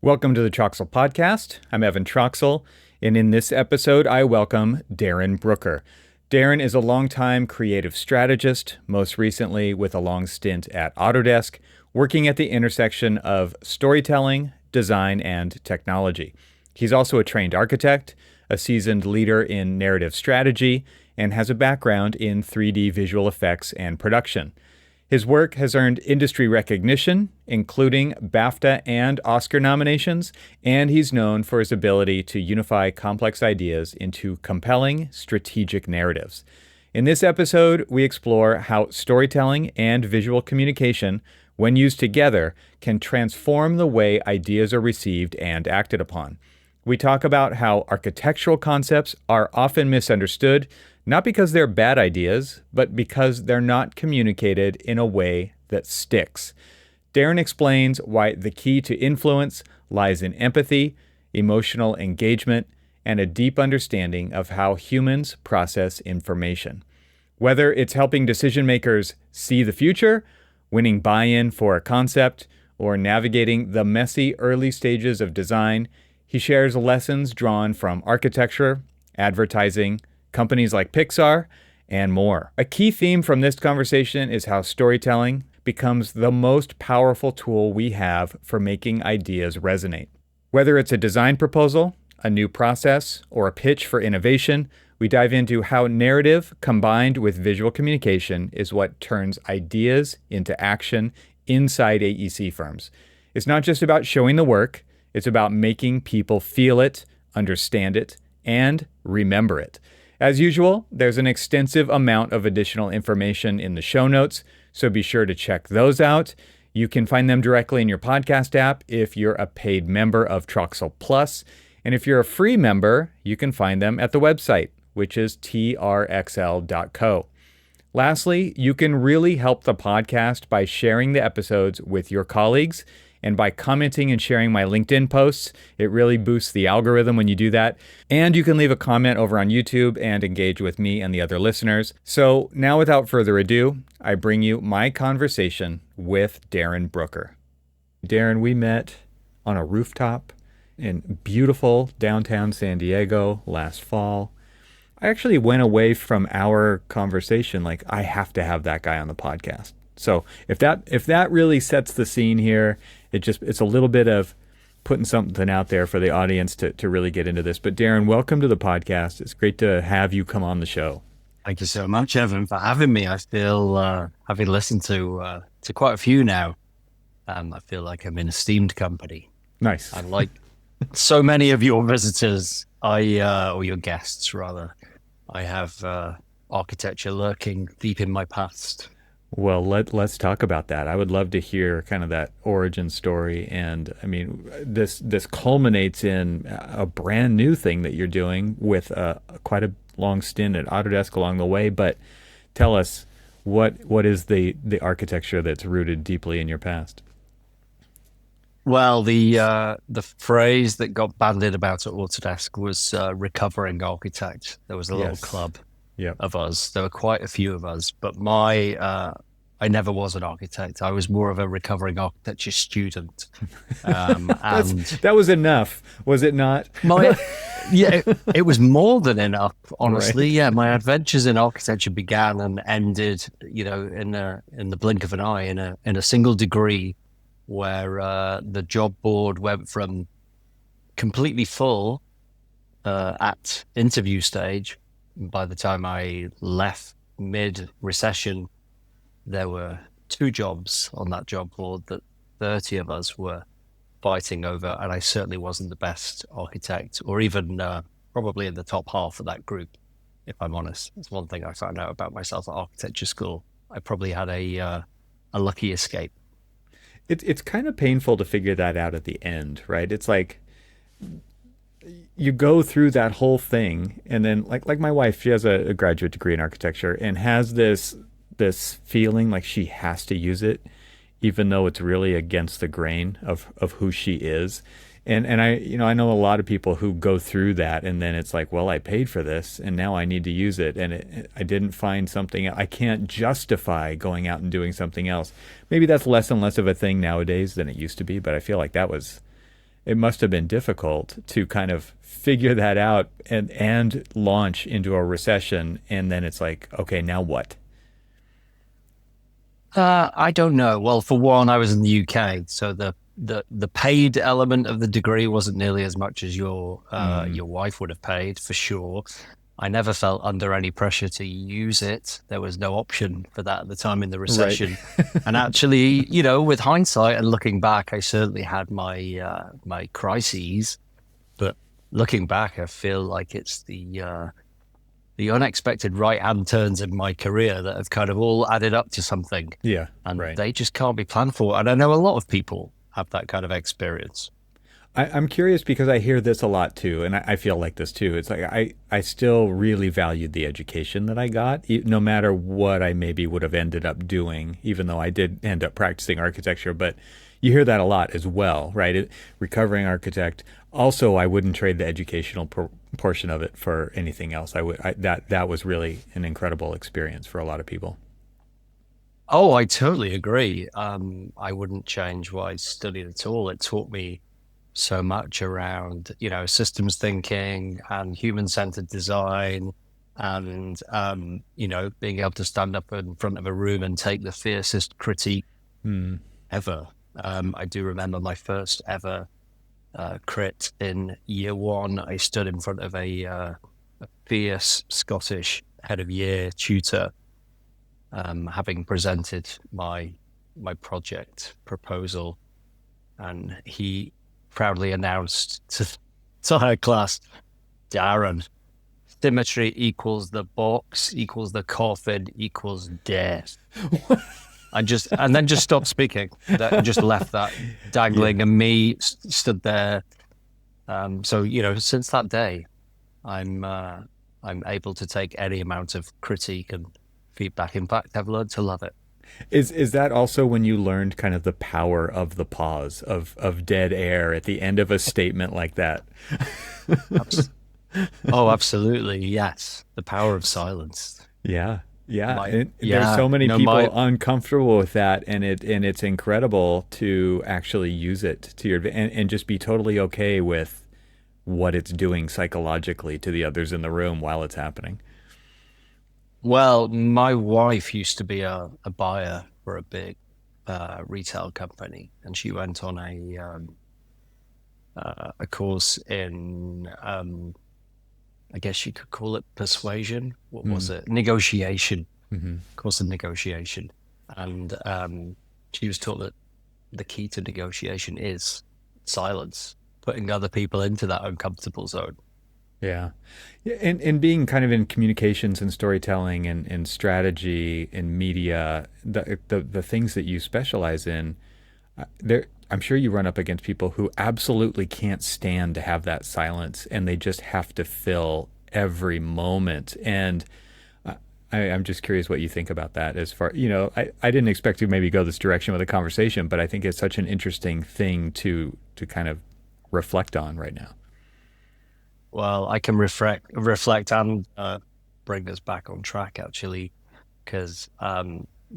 Welcome to the TRXL podcast. I'm Evan TRXL, and in this episode, I welcome Darren Brooker. Darren is a longtime creative strategist, most recently with a long stint at Autodesk, working at the intersection of storytelling, design, and technology. He's also a trained architect, a seasoned leader in narrative strategy, and has a background in 3D visual effects and production. His work has earned industry recognition, including BAFTA and Oscar nominations, and he's known for his ability to unify complex ideas into compelling, strategic narratives. In this episode, we explore how storytelling and visual communication, when used together, can transform the way ideas are received and acted upon. We talk about how architectural concepts are often misunderstood, not because they're bad ideas, but because they're not communicated in a way that sticks. Darren explains why the key to influence lies in empathy, emotional engagement, and a deep understanding of how humans process information. Whether it's helping decision makers see the future, winning buy-in for a concept, or navigating the messy early stages of design, he shares lessons drawn from architecture, advertising, companies like Pixar, and more. A key theme from this conversation is how storytelling becomes the most powerful tool we have for making ideas resonate. Whether it's a design proposal, a new process, or a pitch for innovation, we dive into how narrative combined with visual communication is what turns ideas into action inside AEC firms. It's not just about showing the work, it's about making people feel it, understand it, and remember it. As usual, there's an extensive amount of additional information in the show notes, so be sure to check those out. You can find them directly in your podcast app if you're a paid member of TRXL Plus, and if you're a free member, you can find them at the website, which is trxl.co. Lastly, you can really help the podcast by sharing the episodes with your colleagues, and by commenting and sharing my LinkedIn posts. It really boosts the algorithm when you do that. And you can leave a comment over on YouTube and engage with me and the other listeners. So now, without further ado, I bring you my conversation with Darren Brooker. Darren, we met on a rooftop in beautiful downtown San Diego last fall. I actually went away from our conversation like, I have to have that guy on the podcast. So if that really sets the scene here, it's a little bit of putting something out there for the audience to really get into this. But Darren, welcome to the podcast. It's great to have you come on the show. Thank you so much, Evan, for having me. I feel, having listened to quite a few now, I feel like I'm in esteemed company. Nice. And like so many of your visitors, or your guests rather, I have architecture lurking deep in my past. Well, let's talk about that. I would love to hear kind of that origin story. And I mean, this culminates in a brand new thing that you're doing with quite a long stint at Autodesk along the way. But tell us, what is the architecture that's rooted deeply in your past? Well, the phrase that got bandied about at Autodesk was recovering architect. There was a little club. Yep. Of us. There were quite a few of us, but I never was an architect. I was more of a recovering architecture student. And that was enough, was it not? It was more than enough, honestly. Right. Yeah, my adventures in architecture began and ended, in the blink of an eye, in a single degree, where the job board went from completely full at interview stage. By the time I left mid-recession, there were 2 jobs on that job board that 30 of us were fighting over, and I certainly wasn't the best architect, or even probably in the top half of that group, if I'm honest. It's one thing I found out about myself at architecture school. I probably had a lucky escape. It's kind of painful to figure that out at the end, right? It's like you go through that whole thing, and then like my wife, she has a graduate degree in architecture and has this feeling like she has to use it, even though it's really against the grain of who she is. And I know a lot of people who go through that, and then it's like, well, I paid for this and now I need to use it, and I didn't find something. I can't justify going out and doing something else. Maybe that's less and less of a thing nowadays than it used to be, but I feel like that was it must have been difficult to kind of figure that out and launch into a recession. And then it's like, okay, now what? I don't know. Well, for one, I was in the UK, so the paid element of the degree wasn't nearly as much as Mm, your wife would have paid for sure. I never felt under any pressure to use it. There was no option for that at the time in the right. recession. And actually, you know, with hindsight and looking back, I certainly had my crises. But looking back, I feel like it's the unexpected right hand turns in my career that have kind of all added up to something, Yeah, and right. they just can't be planned for. And I know a lot of people have that kind of experience. I'm curious because I hear this a lot too, and I feel like this too. It's like I still really valued the education that I got, no matter what I maybe would have ended up doing, even though I did end up practicing architecture. But you hear that a lot as well, right? Recovering architect. Also, I wouldn't trade the educational portion of it for anything else. That was really an incredible experience for a lot of people. Oh, I totally agree. I wouldn't change what I studied at all. It taught me so much around, you know, systems thinking and human-centered design and, you know, being able to stand up in front of a room and take the fiercest critique Hmm. ever. I do remember my first ever crit in year one. I stood in front of a fierce Scottish head of year tutor, having presented my project proposal, and he proudly announced to her class, Darren, symmetry equals the box equals the coffin equals death. And then just stopped speaking. That just left that Yeah. dangling, and me stood there. So you know, since that day, I'm uh, I'm able to take any amount of critique and feedback. In fact, I've learned to love it. Is that also when you learned kind of the power of the pause of dead air at the end of a statement like that? Abs- oh, absolutely, yes. The power of silence. Yeah. Yeah, My and there's yeah, so many no, people my uncomfortable with that, and it's incredible to actually use it to your and just be totally okay with what it's doing psychologically to the others in the room while it's happening. well, my wife used to be a buyer for a big retail company, and she went on a course in I guess you could call it persuasion. What was Mm. it? Negotiation. Hmm. Course in negotiation, and she was taught that the key to negotiation is silence, putting other people into that uncomfortable zone. Yeah. Yeah, and being kind of in communications and storytelling and strategy and media, the things that you specialize in, there I'm sure you run up against people who absolutely can't stand to have that silence and they just have to fill every moment. And I'm just curious what you think about that as far, I didn't expect to maybe go this direction with a conversation, but I think it's such an interesting thing to kind of reflect on right now. Well, I can reflect and bring us back on track actually, because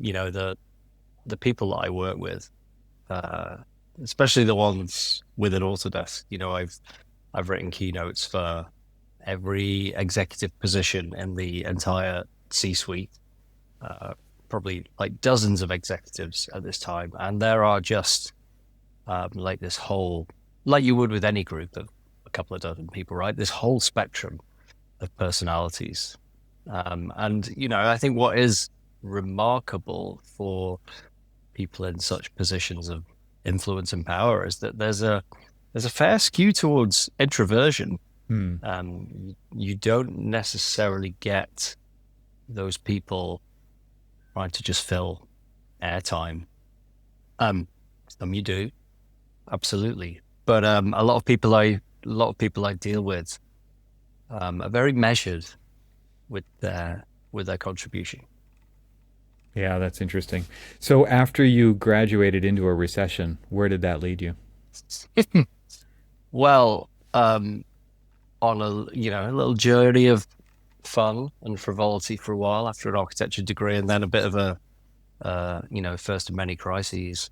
you know the people that I work with, uh, especially the ones with an Autodesk. You know, I've written keynotes for every executive position in the entire C-suite, uh, probably like dozens of executives at this time, and there are just like this whole, like you would with any group of a couple of dozen people, right? This whole spectrum of personalities. And, you know, I think what is remarkable for people in such positions of influence and power is that there's a fair skew towards introversion. Hmm. You don't necessarily get those people trying to just fill airtime. Um, some you do, absolutely. But a lot of people I deal with are very measured with their contribution. Yeah, that's interesting. So after you graduated into a recession, where did that lead you? Well, on a little journey of fun and frivolity for a while after an architecture degree, and then a bit of a first of many crises.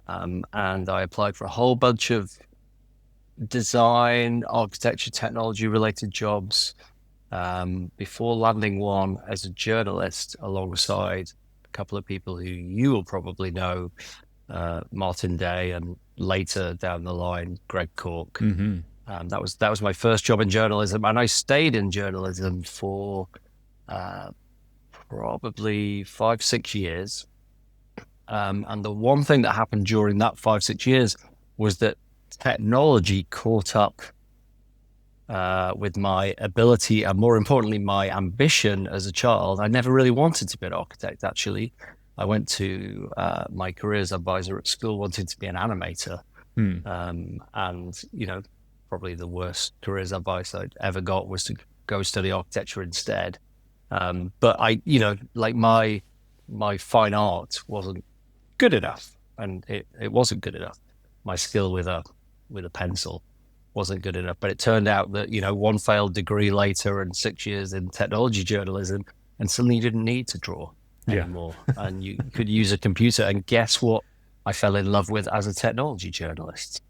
And I applied for a whole bunch of design, architecture, technology related jobs before landing one as a journalist alongside a couple of people who you will probably know, Martin Day, and later down the line, Greg Cork. Mm-hmm. That was my first job in journalism, and I stayed in journalism for probably 5, 6 years. And the one thing that happened during that 5, 6 years was that technology caught up with my ability and, more importantly, my ambition as a child. I never really wanted to be an architect, actually. I went to my careers advisor at school wanting to be an animator. And, probably the worst careers advice I'd ever got was to go study architecture instead. But like my fine art wasn't good enough, and it wasn't good enough. My skill with a pencil wasn't good enough. But it turned out that, one failed degree later and 6 years in technology journalism, and suddenly you didn't need to draw anymore. And you could use a computer. And guess what I fell in love with as a technology journalist?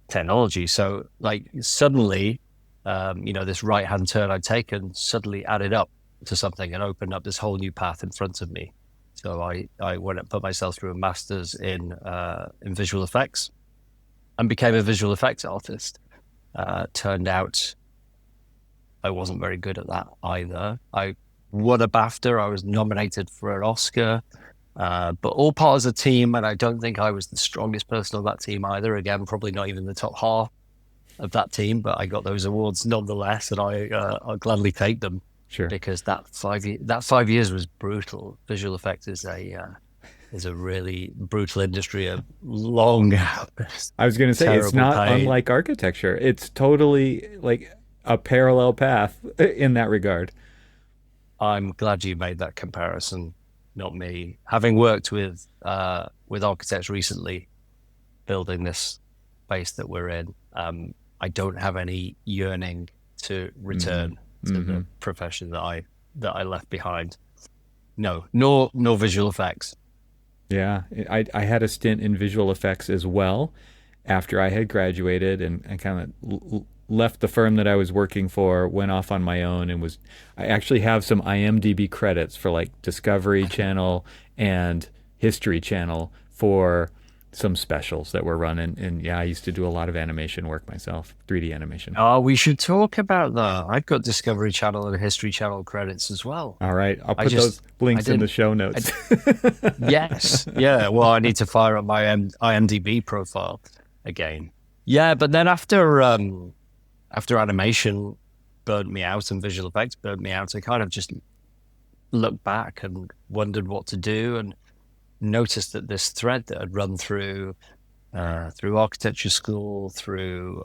Technology. So like suddenly, this right-hand turn I'd taken suddenly added up to something and opened up this whole new path in front of me. So I went and put myself through a master's in visual effects and became a visual effects artist. Turned out I wasn't very good at that either. I won a BAFTA. I was nominated for an Oscar, but all part of a team. And I don't think I was the strongest person on that team either. Again, probably not even the top half of that team, but I got those awards nonetheless, and I'll gladly take them. Sure. Because that 5 years was brutal. Visual effects is a really brutal industry of long hours. I was going to say, it's not pain. unlike architecture. It's totally like a parallel path in that regard. I'm glad you made that comparison, not me. Having worked with architects recently, building this space that we're in, I don't have any yearning to return to the profession that I left behind. No, nor visual effects. Yeah, I had a stint in visual effects as well after I had graduated, and kind of left the firm that I was working for, went off on my own, and I actually have some IMDb credits for like Discovery Channel and History Channel for some specials that were running. And yeah, I used to do a lot of animation work myself, 3D animation. Oh, we should talk about that. I've got Discovery Channel and History Channel credits as well. All right, I'll put those links in the show notes. Yes. Yeah. Well, I need to fire up my IMDb profile again. Yeah, but then after animation burned me out and visual effects burned me out, I kind of just looked back and wondered what to do, and noticed that this thread that had run through architecture school, through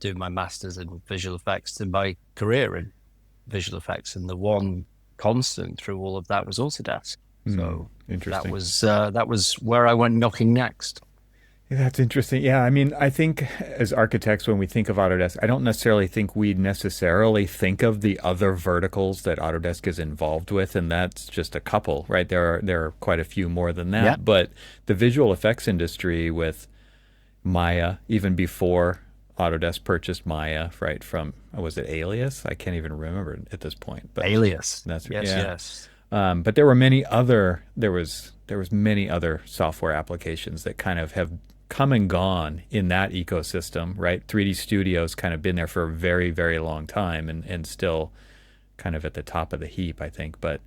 doing my master's in visual effects, and my career in visual effects, and the one constant through all of that was Autodesk. So interesting. that was where I went knocking next. Yeah, that's interesting. Yeah, I mean, I think as architects, when we think of Autodesk, I don't necessarily think we necessarily think of the other verticals that Autodesk is involved with, and that's just a couple, right? There are quite a few more than that. Yeah. But the visual effects industry with Maya, even before Autodesk purchased Maya, right, from, was it Alias? I can't even remember at this point. But Alias. That's yes, yeah. Yes. But there were many other, there was many other software applications that kind of have come and gone in that ecosystem, right? 3D Studio's kind of been there for a very, very long time, and still kind of at the top of the heap, I think. But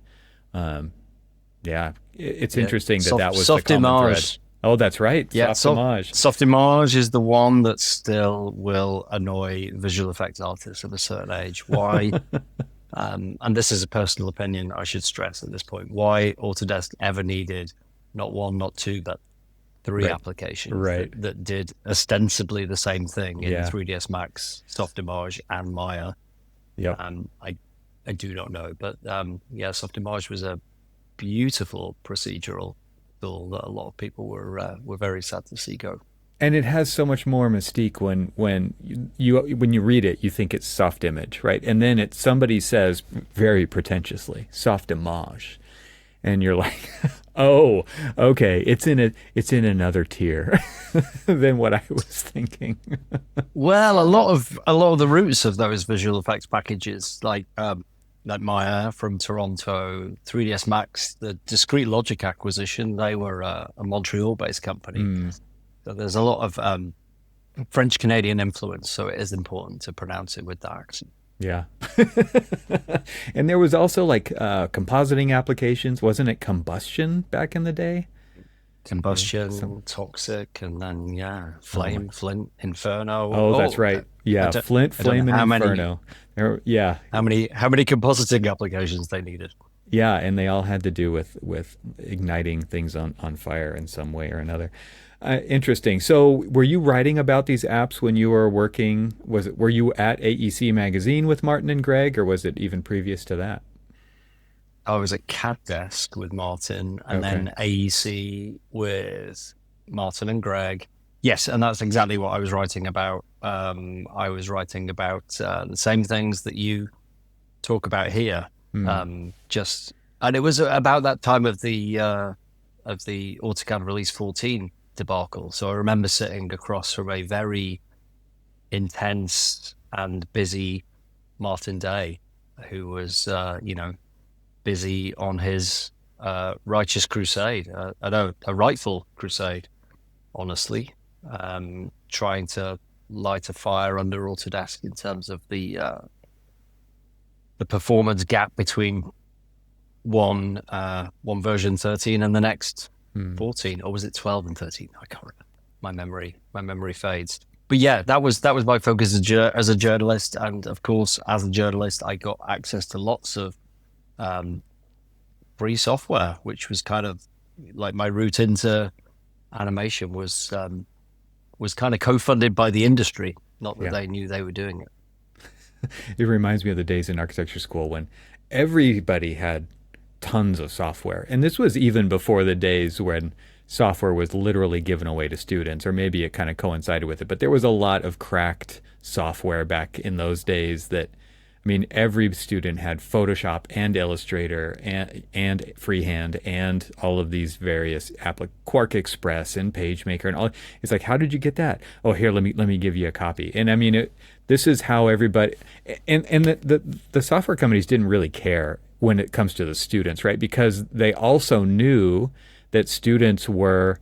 yeah, it's interesting that was the common thread. Oh, that's right. Yeah, Softimage. Softimage is the one that still will annoy visual effects artists of a certain age. Why? And this is a personal opinion, I should stress at this point, why Autodesk ever needed not one, not two, but three applications that did ostensibly the same thing in 3ds Max, Softimage, and Maya. Yeah. I do not know, but Softimage was a beautiful procedural tool that a lot of people were very sad to see go. And it has so much more mystique when you read it, you think it's soft image, right? And then somebody says very pretentiously, Softimage. And you're like, Oh, okay. It's in another tier than what I was thinking. Well, a lot of the roots of those visual effects packages, like Maya from Toronto, 3ds Max, the Discrete Logic acquisition, they were a Montreal-based company. Hmm. So there's a lot of French Canadian influence. So it is important to pronounce it with the accent. Yeah. And there was also like compositing applications. Wasn't it combustion back in the day? Yeah. Combustion, toxic, and then Oh my. flame, flint, inferno. Oh, that's right. I Yeah. don't, Flint, I don't know Flame, and how many Inferno. Yeah. how many compositing applications they needed. Yeah. And they all had to do with igniting things on fire in some way or another. Interesting. So, were you writing about these apps when you were working? Were you at AEC Magazine with Martin and Greg, or was it even previous to that? I was at CAD Desk with Martin, and Okay. then AEC with Martin and Greg. Yes, and that's exactly what I was writing about. I was writing about the same things that you talk about here. Hmm. Just and it was about that time of the AutoCAD Release 14 debacle. So I remember sitting across from a very intense and busy Martin Day, who was busy on his righteous crusade, a rightful crusade, honestly, trying to light a fire under Autodesk in terms of the performance gap between one version 13 and the next Hmm. 14, or was it 12 and 13? I can't remember. My memory fades. But yeah, that was my focus as a journalist, and of course, as a journalist, I got access to lots of um, free software, which was kind of like my route into animation was kind of co-funded by the industry. Not that Yeah. they knew they were doing it. It reminds me of the days in architecture school when everybody had tons of software. And this was even before the days when software was literally given away to students, or maybe it kind of coincided with it. But there was a lot of cracked software back in those days that, I mean, every student had Photoshop and Illustrator and Freehand and all of these various Quark Express and PageMaker and all. It's like, how did you get that? Oh, here, let me give you a copy. And I mean, this is how everybody and the software companies didn't really care when it comes to the students, right? Because they also knew that students were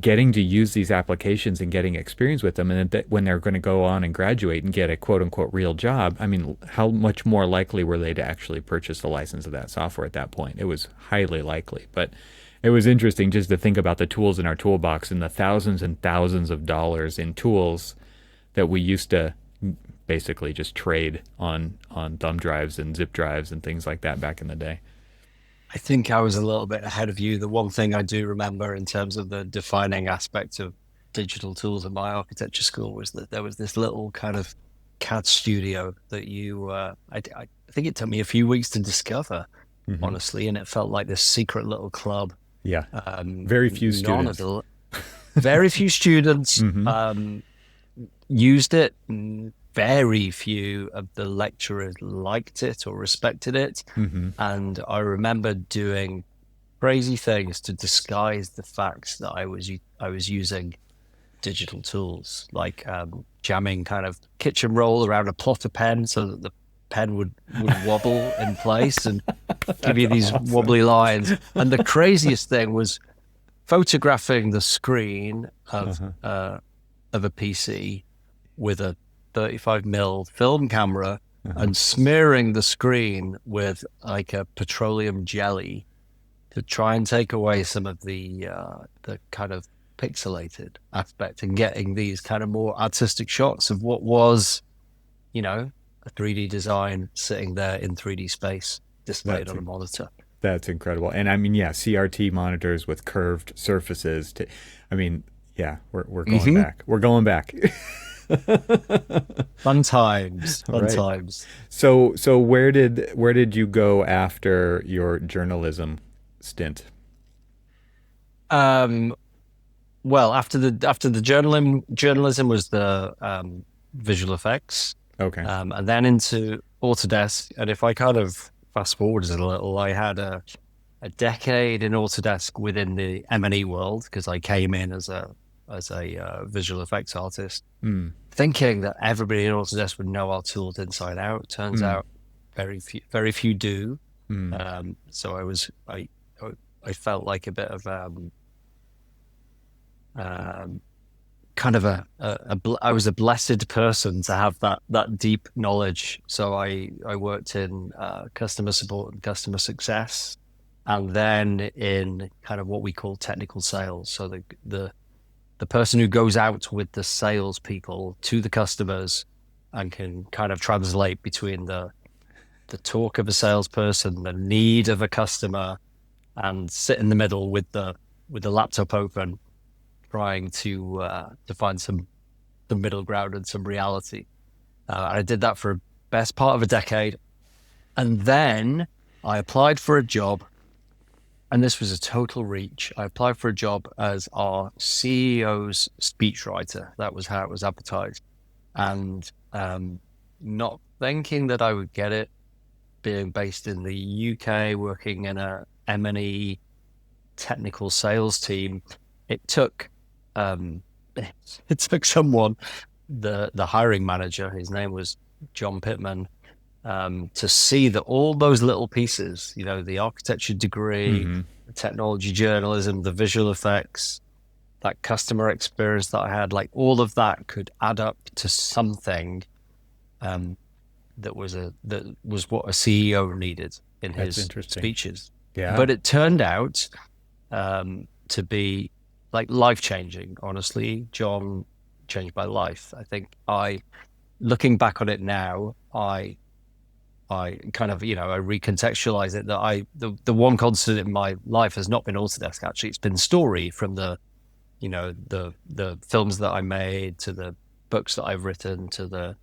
getting to use these applications and getting experience with them, and that when they're going to go on and graduate and get a quote unquote real job, I mean, how much more likely were they to actually purchase a license of that software at that point? It was highly likely. But it was interesting just to think about the tools in our toolbox and the thousands and thousands of dollars in tools that we used to basically just trade on thumb drives and zip drives and things like that back in the day. I think I was a little bit ahead of you. The one thing I do remember in terms of the defining aspect of digital tools in my architecture school was that there was this little kind of CAD studio that I think it took me a few weeks to discover, Hmm. honestly, and it felt like this secret little club. Yeah. Um, Very few none of students. the very few students Hmm. used it. Very few of the lecturers liked it or respected it. Hmm. And I remember doing crazy things to disguise the fact that I was using digital tools, like jamming kind of kitchen roll around a plotter pen so that the pen would wobble in place and give you these Awesome. wobbly lines. And the craziest thing was photographing the screen Uh-huh. of a PC with a 35 mil film camera Uh-huh. and smearing the screen with like a petroleum jelly to try and take away some of the kind of pixelated aspect and getting these kind of more artistic shots of what was, a 3D design sitting there in 3D space displayed That's on a monitor. that's incredible. And I mean, yeah, CRT monitors with curved surfaces. I mean, yeah, we're going Hmm. back. We're going back. Fun times, All fun right. times. So where did you go after your journalism stint? Um, well, after the journalism was the visual effects, Okay. and then into Autodesk. And if I kind of fast forward a little, I had a a decade in Autodesk within the M&E world, because I came in as a visual effects artist, thinking that everybody in Autodesk would know our tools inside out. Turns out very few do. So I felt like a bit of kind of I was a blessed person to have that deep knowledge. So I worked in customer support and customer success, and then in kind of what we call technical sales. So the person who goes out with the salespeople to the customers and can kind of translate between the talk of a salesperson, the need of a customer, and sit in the middle with the laptop open, trying to find the middle ground and some reality. And I did that for the best part of a decade. And then I applied for a job, and this was a total reach. I applied for a job as our CEO's speechwriter. That was how it was advertised. And not thinking that I would get it, being based in the UK, working in a M&E technical sales team, it took someone, the hiring manager, his name was John Pittman, to see that all those little pieces, the architecture degree, the technology journalism, the visual effects, that customer experience that I had, like all of that could add up to something that was what a CEO needed in his speeches. Yeah. But it turned out to be like life-changing. Honestly, John changed my life. I think looking back on it now, I kind of, I recontextualize it that the one constant in my life has not been Autodesk. Actually, it's been story, from the films that I made, to the books that I've written, to the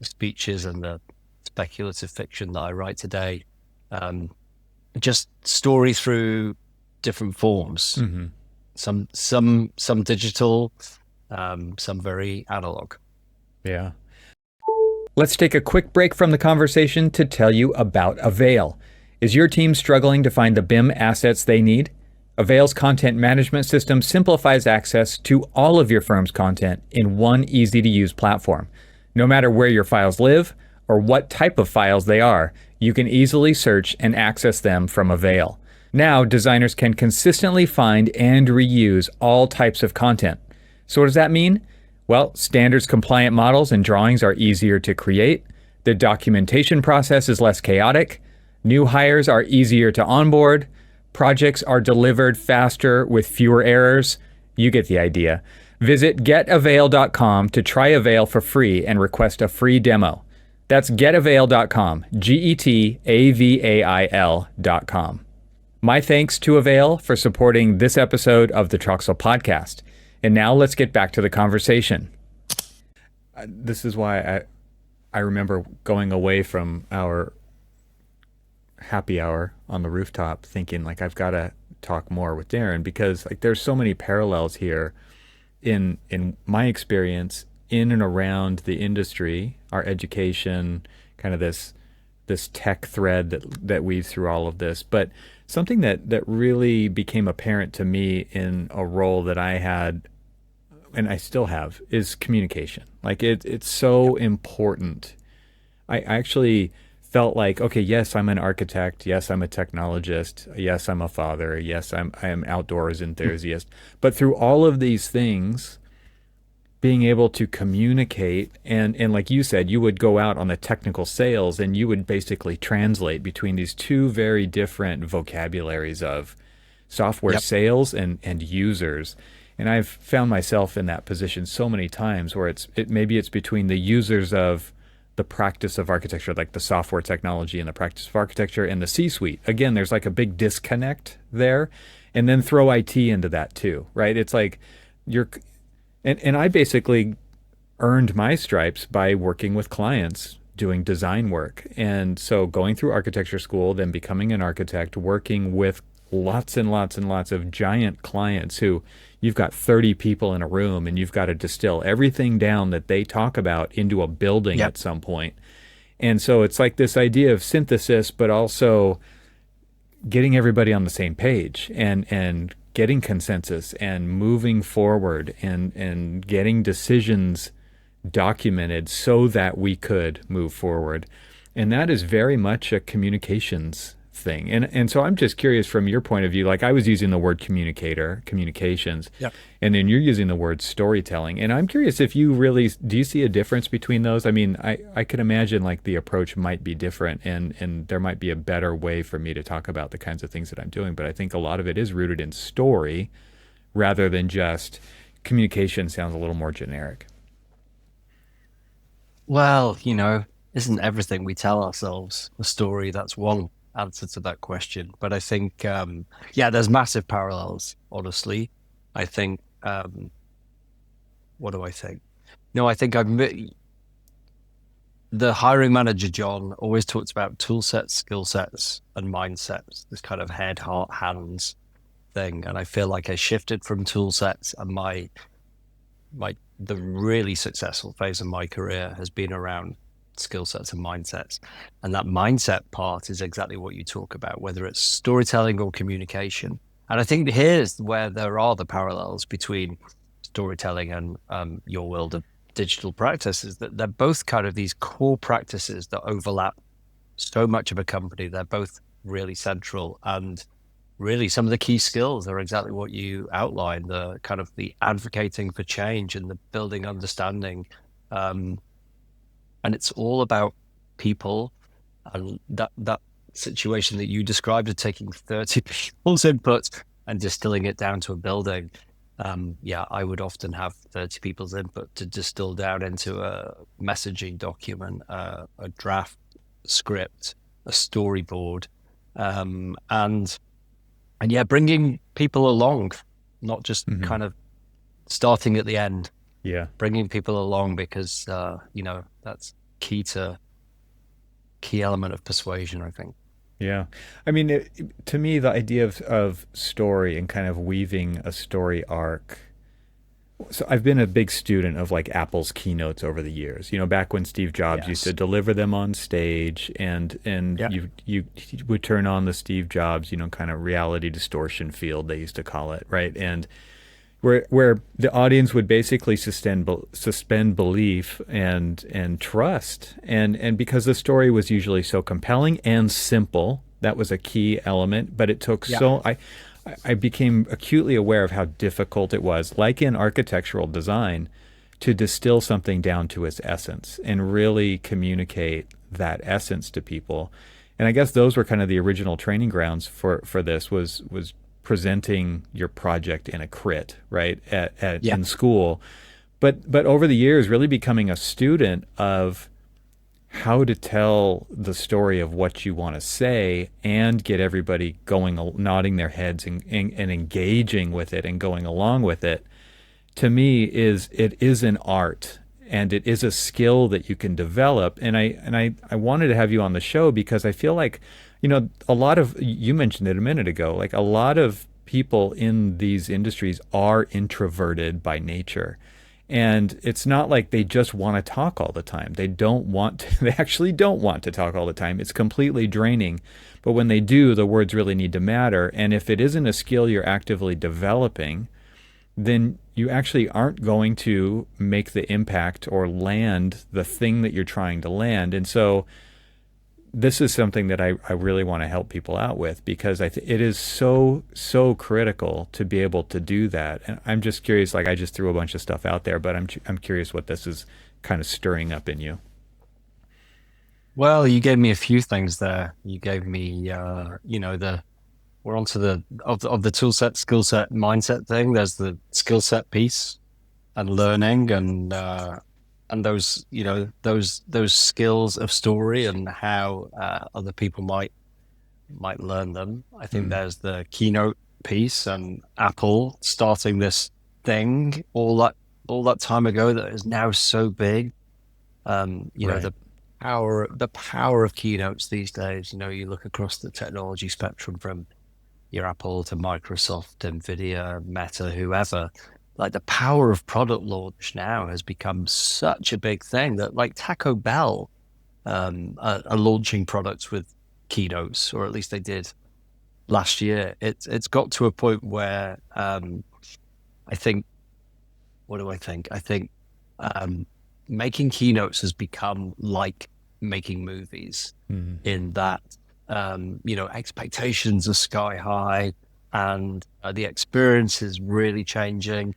speeches and the speculative fiction that I write today. Just story through different forms. Some digital, some very analog. Yeah. Let's take a quick break from the conversation to tell you about AVAIL. Is your team struggling to find the BIM assets they need? AVAIL's content management system simplifies access to all of your firm's content in one easy-to-use platform. No matter where your files live or what type of files they are, you can easily search and access them from AVAIL. Now, designers can consistently find and reuse all types of content. So what does that mean? Well, standards compliant models and drawings are easier to create. The documentation process is less chaotic. New hires are easier to onboard. Projects are delivered faster with fewer errors. You get the idea. Visit getavail.com to try AVAIL for free and request a free demo. That's getavail.com, GETAVAIL.com. My thanks to AVAIL for supporting this episode of the TRXL podcast. And now let's get back to the conversation. This is why I remember going away from our happy hour on the rooftop thinking, like, I've got to talk more with Darren, because like there's so many parallels here in my experience in and around the industry, our education, kind of this tech thread that weaves through all of this. But something that really became apparent to me in a role that I had, and I still have, is communication. Like it's so important. I actually felt like, okay, yes, I'm an architect. Yes, I'm a technologist. Yes, I'm a father. Yes, I am outdoors enthusiast. But through all of these things, being able to communicate, and like you said, you would go out on the technical sales and you would basically translate between these two very different vocabularies of software sales and users. And I've found myself in that position so many times where maybe it's between the users of the practice of architecture, like the software technology and the practice of architecture, and the C-suite. Again, there's like a big disconnect there. And then throw IT into that too, right? It's like and I basically earned my stripes by working with clients doing design work. And so going through architecture school, then becoming an architect, working with lots and lots and lots of giant clients who you've got 30 people in a room and you've got to distill everything down that they talk about into a building at some point. And so it's like this idea of synthesis, but also getting everybody on the same page and getting consensus and moving forward and getting decisions documented so that we could move forward. And that is very much a communications thing. And so I'm just curious from your point of view, like I was using the word communications, Yep. and then you're using the word storytelling. And I'm curious if you really do you see a difference between those? I mean, I could imagine like the approach might be different and there might be a better way for me to talk about the kinds of things that I'm doing, but I think a lot of it is rooted in story rather than just communication sounds a little more generic. Well, isn't everything we tell ourselves a story? That's one answer to that question. But I think, yeah, there's massive parallels, honestly. I think, what do I think? No, I think the hiring manager, John, always talks about tool sets, skill sets, and mindsets, this kind of head, heart, hands thing. And I feel like I shifted from tool sets, and the really successful phase of my career has been around skill sets and mindsets. And that mindset part is exactly what you talk about, whether it's storytelling or communication. And I think here's where there are the parallels between storytelling and your world of digital practices, that they're both kind of these core practices that overlap so much of a company. They're both really central, and really some of the key skills are exactly what you outlined, the kind of the advocating for change and the building understanding. And it's all about people, and that situation that you described of taking 30 people's input and distilling it down to a building. Yeah, I would often have 30 people's input to distill down into a messaging document, a draft script, a storyboard, and yeah, bringing people along, not just kind of starting at the end. Yeah. Bringing people along, because that's key element of persuasion, I think. Yeah. I mean, to me, the idea of story and kind of weaving a story arc. So I've been a big student of like Apple's keynotes over the years. Back when Steve Jobs used to deliver them on stage, and you would turn on the Steve Jobs, kind of reality distortion field, they used to call it, right? And where the audience would basically suspend belief and trust, and because the story was usually so compelling and simple, that was a key element. But it took I became acutely aware of how difficult it was, like in architectural design, to distill something down to its essence and really communicate that essence to people. And I guess those were kind of the original training grounds for this was presenting your project in a crit, right, in school. But over the years, really becoming a student of how to tell the story of what you want to say and get everybody going, nodding their heads and engaging with it and going along with it, to me it is an art, and it is a skill that you can develop. And I wanted to have you on the show because I feel like, a lot of, you mentioned it a minute ago, like a lot of people in these industries are introverted by nature. And it's not like they just want to talk all the time. They actually don't want to talk all the time. It's completely draining. But when they do, the words really need to matter. And if it isn't a skill you're actively developing, then you actually aren't going to make the impact or land the thing that you're trying to land. And so this is something that I really want to help people out with, because it is so critical to be able to do that. And I'm just curious, like I just threw a bunch of stuff out there, but I'm curious what this is kind of stirring up in you. Well, you gave me a few things there. You gave me, we're onto of the tool set, skill set, mindset thing. There's the skill set piece and learning, and those, those skills of story and how other people might learn them. I think there's the keynote piece, and Apple starting this thing all that time ago that is now so big. Right. The power of keynotes these days. You look across the technology spectrum from your Apple to Microsoft, Nvidia, Meta, whoever. Like the power of product launch now has become such a big thing that like Taco Bell are launching products with keynotes, or at least they did last year, it's got to a point where I think, what do I think? I think making keynotes has become like making movies in that, expectations are sky high and the experience is really changing.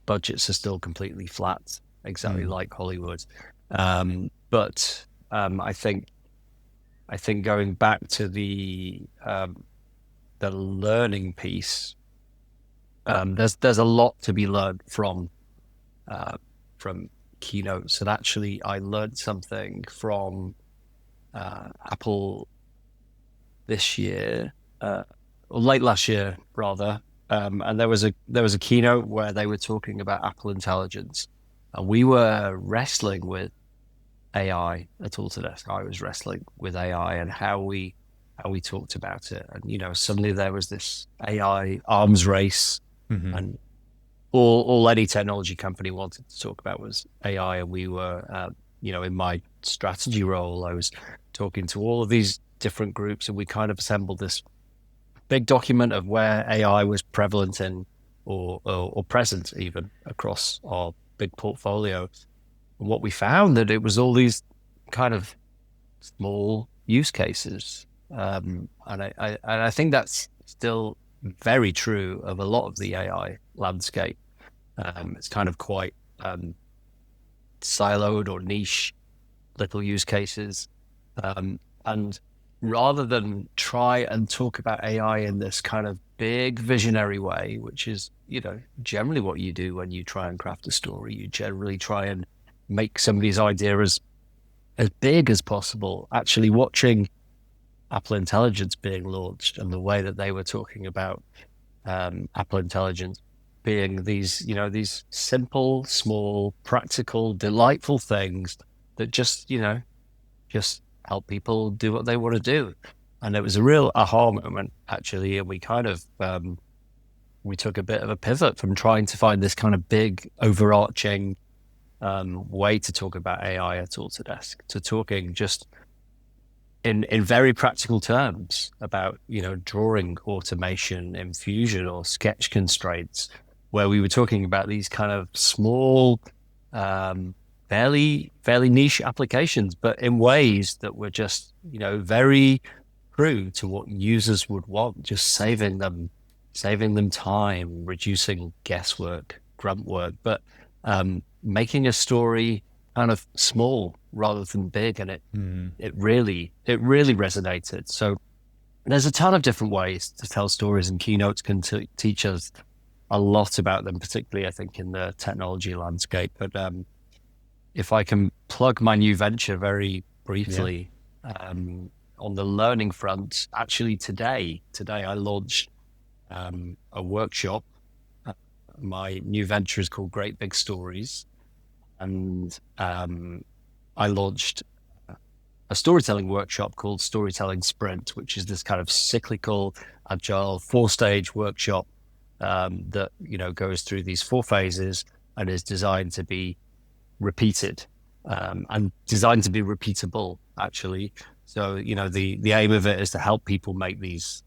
Budgets are still completely flat, exactly like Hollywood. But I think going back to the learning piece, there's a lot to be learned from keynotes. And actually, I learned something from Apple this year, or late last year rather. And there was a keynote where they were talking about Apple Intelligence, and we were wrestling with AI at Autodesk. I was wrestling with AI and how we talked about it. And suddenly there was this AI arms race, and all any technology company wanted to talk about was AI. And we were, in my strategy role, I was talking to all of these different groups, and we kind of assembled this big document of where AI was prevalent in or present even across our big portfolio. And what we found that it was all these kind of small use cases. And I think that's still very true of a lot of the AI landscape. It's kind of quite siloed or niche little use cases. And rather than try and talk about AI in this kind of big visionary way, which is, generally what you do when you try and craft a story, you generally try and make somebody's idea as big as possible. Actually watching Apple Intelligence being launched and the way that they were talking about Apple Intelligence being these simple, small, practical, delightful things that just help people do what they want to do. And it was a real aha moment, actually. And we kind of, we took a bit of a pivot from trying to find this kind of big overarching way to talk about AI at Autodesk to talking just in very practical terms about, drawing automation in Fusion or sketch constraints, where we were talking about these kind of small, fairly niche applications, but in ways that were just, very true to what users would want, just saving them time, reducing guesswork, grunt work, but making a story kind of small rather than big. And it really resonated. So there's a ton of different ways to tell stories, and keynotes can teach us a lot about them, particularly I think in the technology landscape. But if I can plug my new venture very briefly, on the learning front, actually today I launched a workshop. My new venture is called Great Big Stories, and I launched a storytelling workshop called Storytelling Sprint, which is this kind of cyclical, agile, 4-stage workshop that goes through these 4 phases and is designed to be repeated and designed to be repeatable, actually. So the aim of it is to help people make these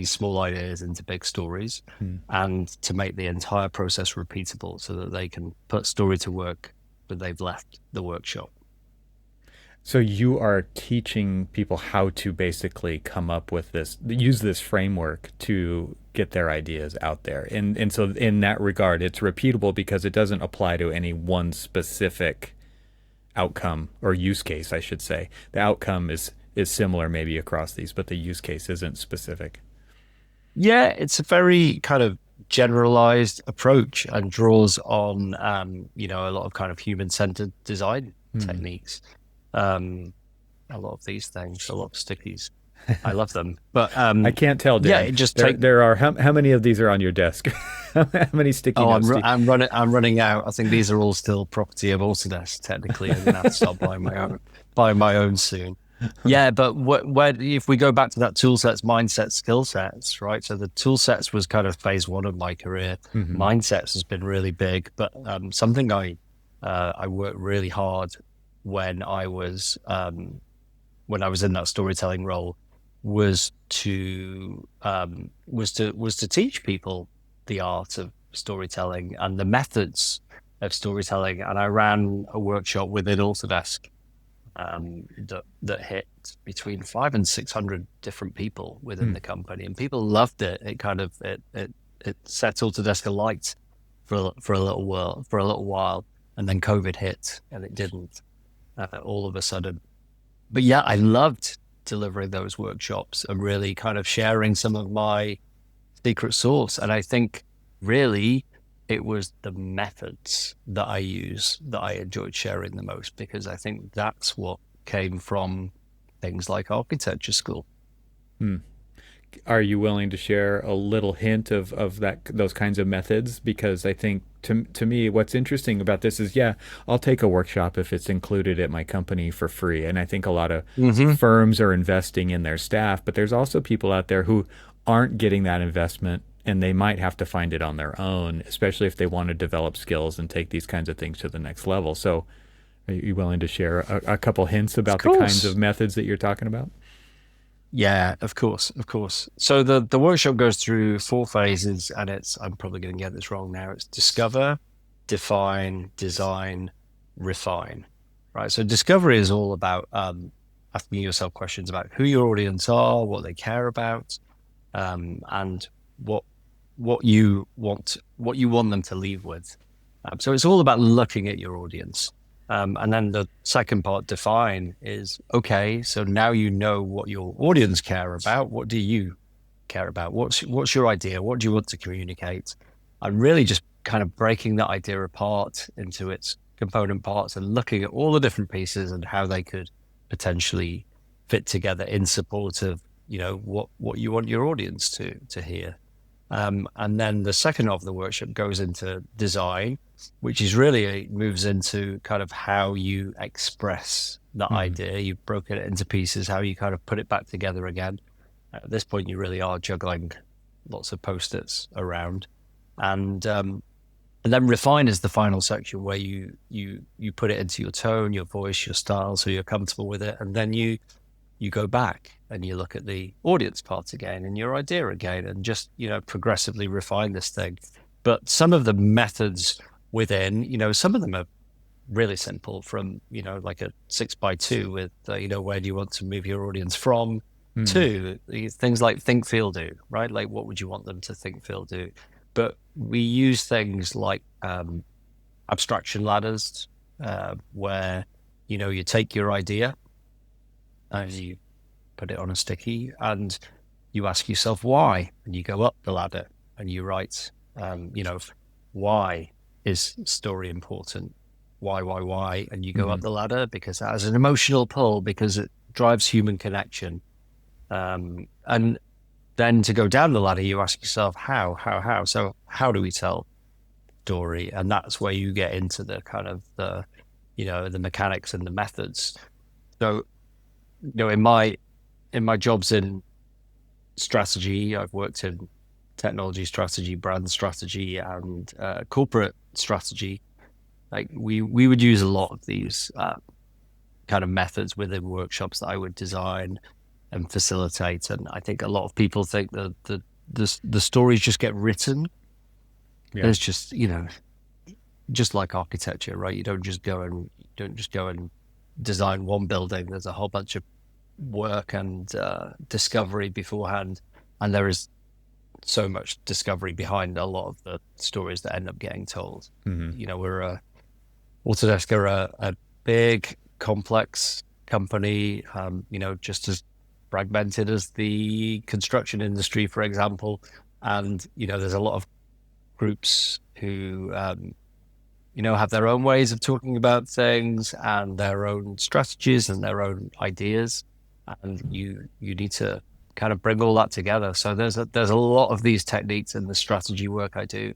small ideas into big stories, and to make the entire process repeatable so that they can put story to work when they've left the workshop. So you are teaching people how to basically come up with use this framework to get their ideas out there. And so in that regard, it's repeatable because it doesn't apply to any one specific outcome or use case, I should say. The outcome is similar maybe across these, but the use case isn't specific. Yeah, it's a very kind of generalized approach and draws on, a lot of kind of human-centered design techniques. A lot of these things, a lot of stickies. I love them, but I can't tell, Dan. Yeah, it just there are how many of these are on your desk? How many sticky notes? I'm running out. I think these are all still property of Autodesk technically, and I have to start buying my own soon. Yeah, but if we go back to that tool sets, mindset, skill sets, right? So the tool sets was kind of phase 1 of my career. Mindsets has been really big, but something I worked really hard when I was in that storytelling role was to teach people the art of storytelling and the methods of storytelling. And I ran a workshop within Autodesk that hit between 500 and 600 different people within the company, and people loved it. It set Autodesk alight for a little while, and then COVID hit, and it didn't all of a sudden. But yeah, I loved delivering those workshops and really kind of sharing some of my secret sauce. And I think really it was the methods that I use that I enjoyed sharing the most, because I think that's what came from things like architecture school. Hmm. Are you willing to share a little hint of those kinds of methods? Because I think to me, what's interesting about this is, yeah, I'll take a workshop if it's included at my company for free. And I think a lot of firms are investing in their staff, but there's also people out there who aren't getting that investment, and they might have to find it on their own, especially if they want to develop skills and take these kinds of things to the next level. So are you willing to share a couple hints about the kinds of methods that you're talking about? Yeah, of course, of course. So the workshop goes through 4 phases, and I'm probably going to get this wrong now. It's discover, define, design, refine. Right. So discovery is all about asking yourself questions about who your audience are, what they care about, and what you want them to leave with. So it's all about looking at your audience. And then the second part, define, is okay, so now you know what your audience care about. What do you care about? What's your idea? What do you want to communicate? And really just kind of breaking that idea apart into its component parts and looking at all the different pieces and how they could potentially fit together in support of, what you want your audience to hear. And then the second half of the workshop goes into design, which is really moves into kind of how you express that idea. You've broken it into pieces, how you kind of put it back together again. At this point, you really are juggling lots of post-its around. And then refine is the final section where you put it into your tone, your voice, your style, so you're comfortable with it. And then you go back and you look at the audience part again and your idea again, and just, progressively refine this thing. But some of the methods within, some of them are really simple, from, like a 6x2 with, where do you want to move your audience from, to things like think, feel, do, right? Like, what would you want them to think, feel, do? But we use things like abstraction ladders, where, you take your idea and you put it on a sticky and you ask yourself why, and you go up the ladder and you write, why is story important? Why? And you go up the ladder because it has an emotional pull, because it drives human connection. And then to go down the ladder, you ask yourself, how? So how do we tell story? And that's where you get into the kind of the mechanics and the methods. So, in my jobs in strategy, I've worked in technology strategy, brand strategy, and corporate strategy. Like we would use a lot of these kind of methods within workshops that I would design and facilitate. And I think a lot of people think that the stories just get written. Yeah. There's just, just like architecture, right? You don't just go and design one building. There's a whole bunch of work and discovery beforehand, and there is so much discovery behind a lot of the stories that end up getting told. We're Autodesk are a big, complex company, just as fragmented as the construction industry, for example. And there's a lot of groups who have their own ways of talking about things and their own strategies and their own ideas, and you need to kind of bring all that together. So there's a lot of these techniques in the strategy work I do,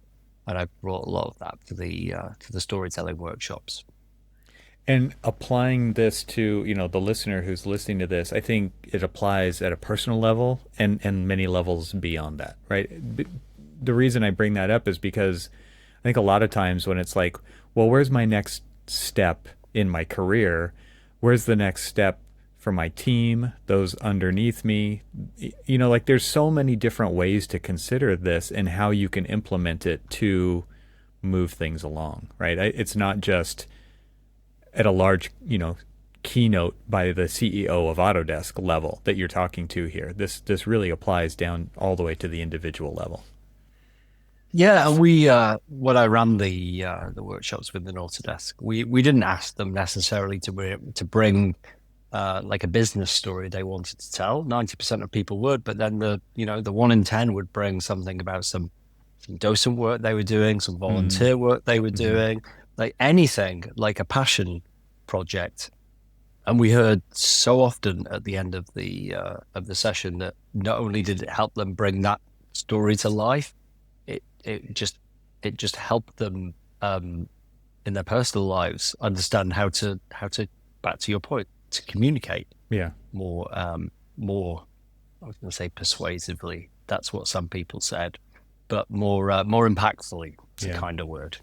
and I brought a lot of that to the storytelling workshops. And applying this to the listener who's listening to this, I think it applies at a personal level and many levels beyond that, right? The reason I bring that up is because I think a lot of times when it's like, well, where's my next step in my career? Where's the next step for my team, those underneath me. Like there's so many different ways to consider this and how you can implement it to move things along, right? It's not just at a large, keynote by the CEO of Autodesk level that you're talking to here. This really applies down all the way to the individual level. Yeah, and we when I ran the workshops within Autodesk, we didn't ask them necessarily to bring like a business story they wanted to tell. 90% of people would, but then the 1 in 10 would bring something about some docent work they were doing, some volunteer work they were doing, like anything, like a passion project. And we heard so often at the end of the session that not only did it help them bring that story to life, it just helped them in their personal lives understand how to, back to your point, to communicate more I was going to say persuasively, that's what some people said, but more impactfully, it's a kind of word.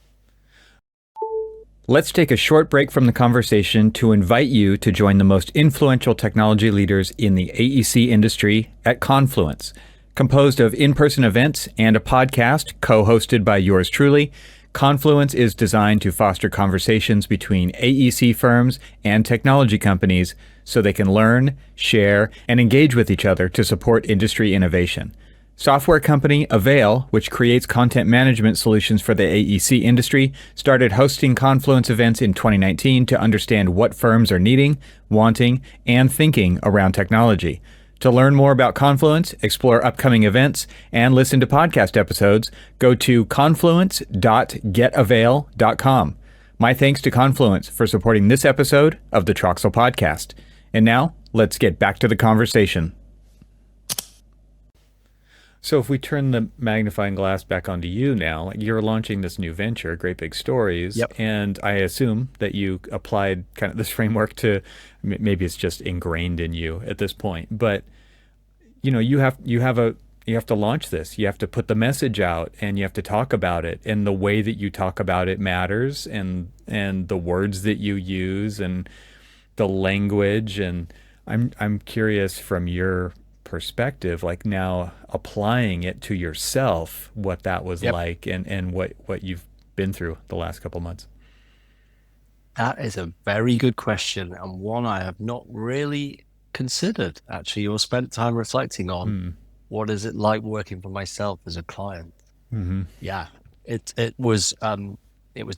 Let's take a short break from the conversation to invite you to join the most influential technology leaders in the AEC industry at Confluence. Composed of in-person events and a podcast co-hosted by yours truly, Confluence is designed to foster conversations between AEC firms and technology companies so they can learn, share, and engage with each other to support industry innovation. Software company AVAIL, which creates content management solutions for the AEC industry, started hosting Confluence events in 2019 to understand what firms are needing, wanting, and thinking around technology. To learn more about Confluence, explore upcoming events, and listen to podcast episodes, go to confluence.getavail.com. My thanks to Confluence for supporting this episode of the TRXL podcast. And now, let's get back to the conversation. So if we turn the magnifying glass back onto you now, you're launching this new venture, Great Big Stories, and I assume that you applied kind of this framework to, maybe it's just ingrained in you at this point, but you have to launch this. You have to put the message out, and you have to talk about it, and the way that you talk about it matters, and the words that you use, and the language. And I'm curious from your perspective, like now applying it to yourself, what that was like, and what you've been through the last couple months. That is a very good question, and one I have not really considered, actually, or spent time reflecting on. What is it like working for myself as a client? Yeah, it was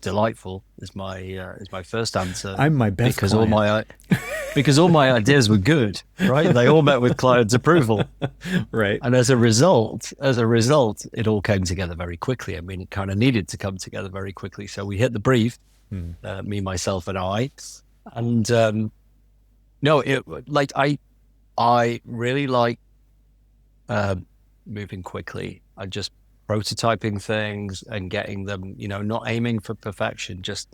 delightful is my first answer. I'm my best because client. because all my ideas were good, right? They all met with client's approval, right? And as a result, it all came together very quickly. I mean, it kind of needed to come together very quickly. So we hit the brief, me, myself, and I, and I really like moving quickly. I just prototyping things and getting them, not aiming for perfection, just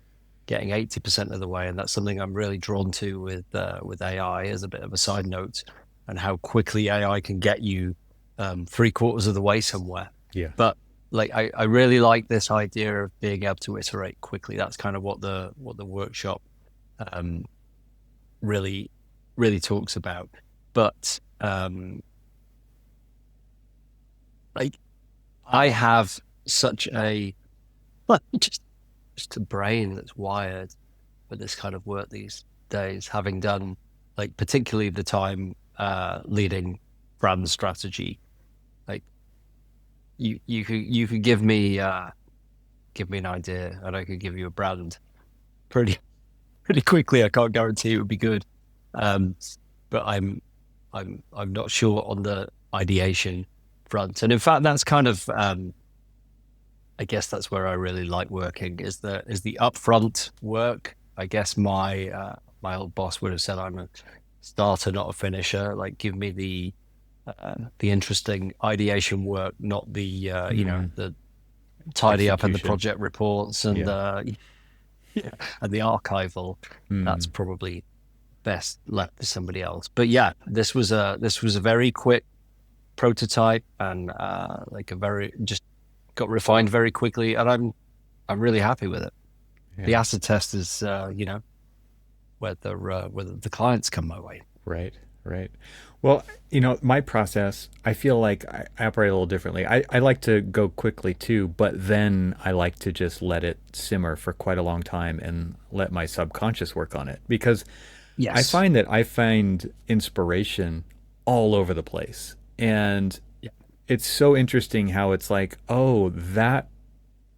getting 80% of the way. And that's something I'm really drawn to with AI, as a bit of a side note, and how quickly AI can get you 3/4 of the way somewhere. Yeah. But I really like this idea of being able to iterate quickly. That's kind of what the workshop really talks about. But I have such a just a brain that's wired for this kind of work these days, having done particularly the time leading brand strategy. You could give me an idea, and I could give you a brand pretty quickly. I can't guarantee it would be good, but I'm not sure on the ideation front. And in fact, that's kind of I guess that's where I really like working, is the upfront work. I guess my old boss would have said I'm a starter, not a finisher. Give me the interesting ideation work, not the the tidy up and the project reports and and the archival. That's probably best left to somebody else. But yeah, this was a very quick prototype, and just got refined very quickly, and I'm really happy with it. The acid test is whether the clients come my way. Right, right. Well, my process, I feel like I operate a little differently. I like to go quickly too, but then I like to just let it simmer for quite a long time and let my subconscious work on it because I Yes. find that I find inspiration all over the place. And Yeah. it's so interesting how it's like, oh, that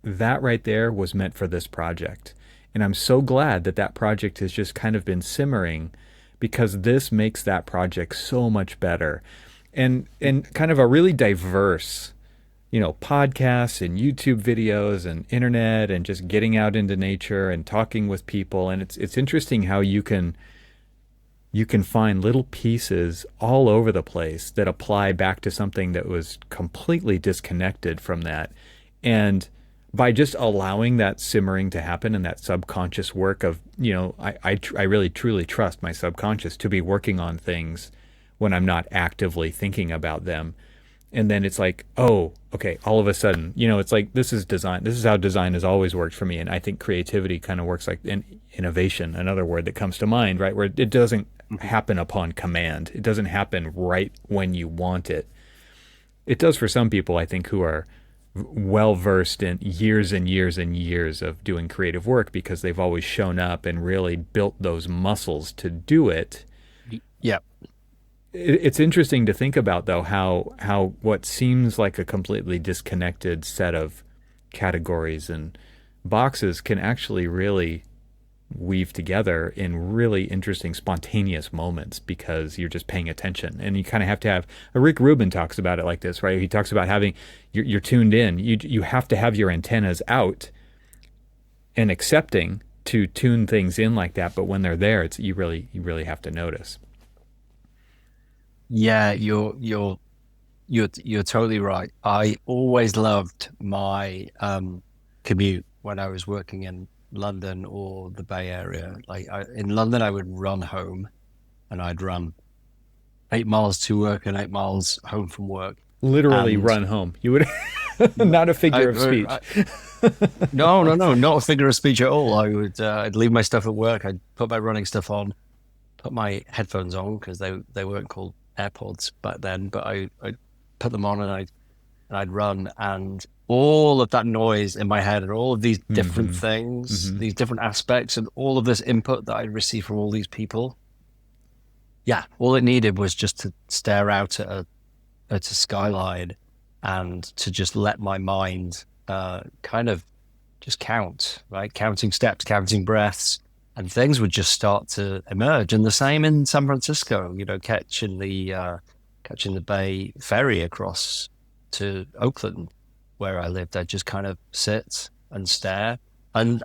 right there was meant for this project. And I'm so glad that that project has just kind of been simmering because this makes that project so much better. And kind of a really diverse, podcasts and YouTube videos and internet and just getting out into nature and talking with people. And it's interesting how you can find little pieces all over the place that apply back to something that was completely disconnected from that. And by just allowing that simmering to happen and that subconscious work of, I really truly trust my subconscious to be working on things when I'm not actively thinking about them. And then it's like, oh, okay, all of a sudden, it's like this is design. This is how design has always worked for me. And I think creativity kind of works like innovation, another word that comes to mind, right? Where it doesn't happen upon command. It doesn't happen right when you want it. It does for some people, I think, who are well versed in years and years and years of doing creative work because they've always shown up and really built those muscles to do it. Yeah. It's interesting to think about though how what seems like a completely disconnected set of categories and boxes can actually really weave together in really interesting spontaneous moments because you're just paying attention. And you kind of have to have Rick Rubin talks about it like this, right? He talks about having you're tuned in. You have to have your antennas out and accepting to tune things in like that, but when they're there, it's you really have to notice. Yeah, you're totally right. I always loved my commute when I was working in London or the Bay Area. In London, I would run home, and I'd run 8 miles to work and 8 miles home from work. Literally And run home. You would not a I, figure of speech. no, no, no, not a figure of speech at all. I'd leave my stuff at work. I'd put my running stuff on, put my headphones on because they weren't called AirPods back then, but I'd put them on and I'd run, and all of that noise in my head and all of these different Mm-hmm. things, Mm-hmm. these different aspects, and all of this input that I'd received from all these people. Yeah, all it needed was just to stare out at a skyline and to just let my mind kind of just count, right? Counting steps, counting breaths, and things would just start to emerge. And the same in San Francisco, catching the Bay ferry across to Oakland, where I lived. I'd just kind of sit and stare, and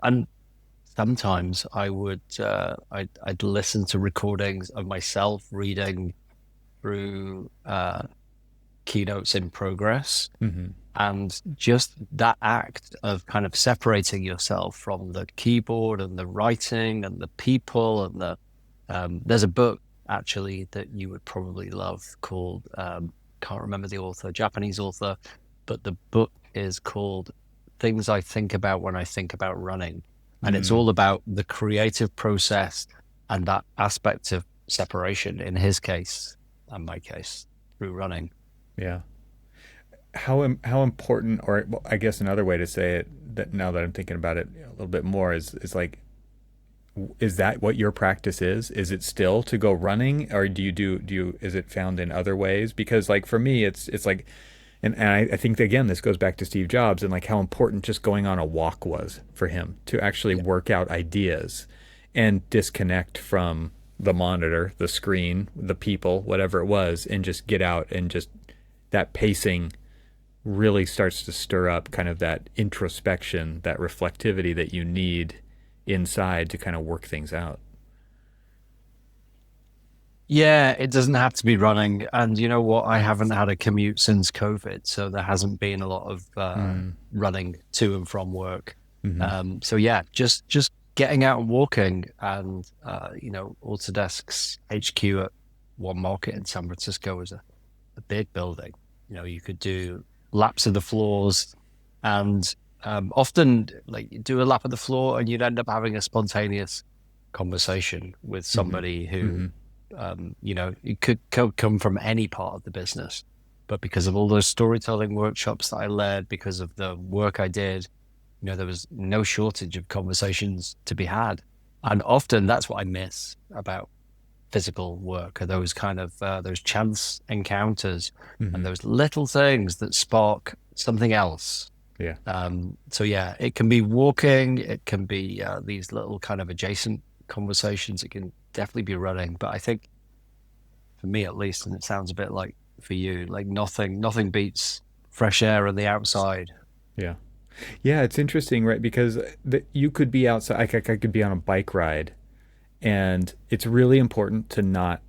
sometimes I'd listen to recordings of myself reading through keynotes in progress. Mm-hmm. And just that act of kind of separating yourself from the keyboard and the writing and the people and there's a book actually that you would probably love called can't remember the author, Japanese author, but the book is called Things I Think About When I Think About Running. And it's Mm-hmm. all about the creative process and that aspect of separation in his case and my case through running. Yeah. How important, or well, I guess another way to say it, that now that I'm thinking about it a little bit more, is like, is that what your practice is? Is it still to go running, or do you is it found in other ways? Because like for me, it's like, and I think again this goes back to Steve Jobs and like how important just going on a walk was for him to actually Yeah. work out ideas and disconnect from the monitor, the screen, the people, whatever it was, and just get out and just that pacing really starts to stir up kind of that introspection, that reflectivity that you need inside to kind of work things out. Yeah, it doesn't have to be running. And you know what? I haven't had a commute since COVID, so there hasn't been a lot of Mm. running to and from work. Mm-hmm. So yeah, just getting out and walking, and Autodesk's HQ at One Market in San Francisco is a big building. You could do laps of the floors, and often like you do a lap of the floor, and you'd end up having a spontaneous conversation with Mm-hmm. somebody who, Mm-hmm. it could come from any part of the business. But because of all those storytelling workshops that I led, because of the work I did, there was no shortage of conversations to be had. And often that's what I miss about physical work, are those kind of those chance encounters and Mm-hmm. those little things that spark something else. Yeah. So yeah, it can be walking, it can be these little kind of adjacent conversations. It can definitely be running, but I think for me at least, and it sounds a bit like for you, like nothing beats fresh air on the outside. Yeah. Yeah, it's interesting, right? Because you could be outside, I could be on a bike ride, and it's really important to not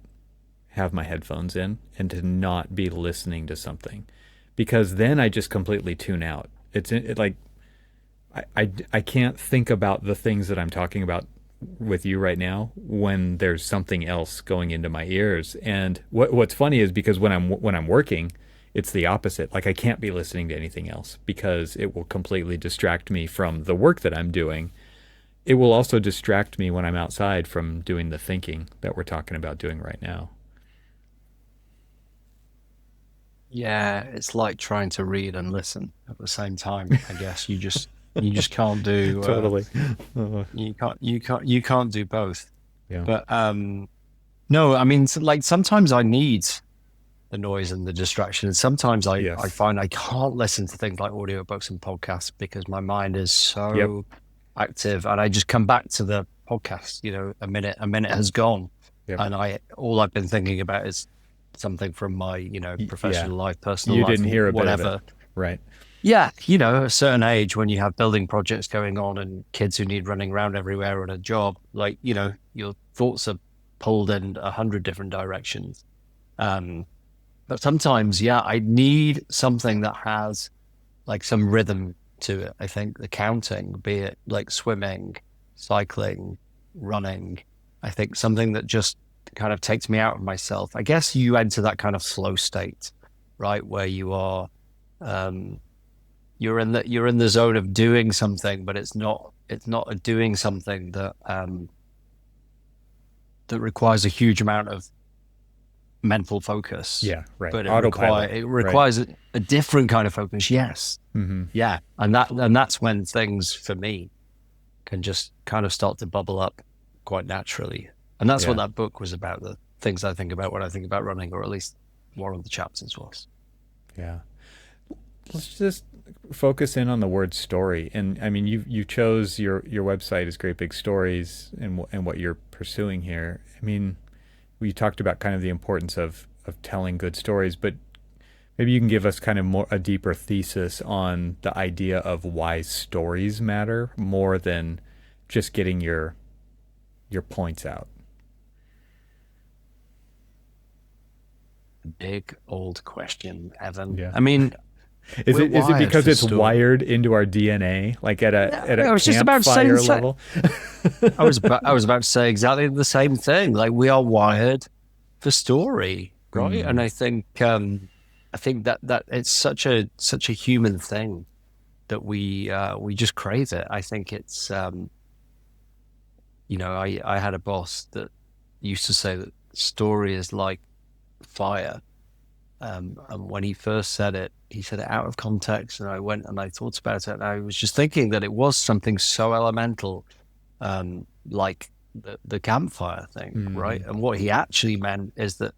have my headphones in and to not be listening to something, because then I just completely tune out. Like I can't think about the things that I'm talking about with you right now when there's something else going into my ears. And what's funny is because when I'm working, it's the opposite. Like I can't be listening to anything else because it will completely distract me from the work that I'm doing. It will also distract me when I'm outside from doing the thinking that we're talking about doing right now. Yeah, it's like trying to read and listen at the same time. I guess you just can't do Totally. Uh, you can't do both. yeah. But no, I mean, like sometimes I need the noise and the distraction, and sometimes I Yes. find I can't listen to things like audiobooks and podcasts because my mind is Yep. so active, and I just come back to the podcast. A minute has gone, Yep. and all I've been thinking about is something from my Yeah. professional life, personal You life, didn't or hear a bit of it. whatever. Right. Yeah, a certain age when you have building projects going on and kids who need running around everywhere on a job, like, your thoughts are pulled in 100 different directions. Um, but sometimes, yeah, I need something that has like some rhythm to it. I think the counting, be it like swimming, cycling, running, I think something that just kind of takes me out of myself. I guess you enter that kind of flow state, right? Where you are, um, you're in the zone of doing something, but it's not a doing something that requires a huge amount of mental focus, Yeah. Right. but it require Autopilot. it Right. requires a different kind of focus. Yes, Mm-hmm. yeah, and that's when things for me can just kind of start to bubble up quite naturally, and that's what Yeah. that book was about. The things I think about when I think about running, or at least one of the chapters was. Yeah. Let's just focus in on the word story. And I mean, you chose your website as Great Big Stories and what you're pursuing here. I mean, we talked about kind of the importance of telling good stories, but maybe you can give us kind of more a deeper thesis on the idea of why stories matter more than just getting your points out. Big old question, Evan. Yeah. I mean, Is we're it wired because for it's story. wired into our DNA, like at a Yeah, at a I was just about to say campfire the same. level? I was about to say exactly the same thing. Like we are wired for story, right? And Mm, I think that it's such a human thing that we just crave it. I think it's I had a boss that used to say that story is like fire. And when he first said it, he said it out of context, and I went and I thought about it, and I was just thinking that it was something so elemental, like the campfire thing, right? mm, And what he actually meant is that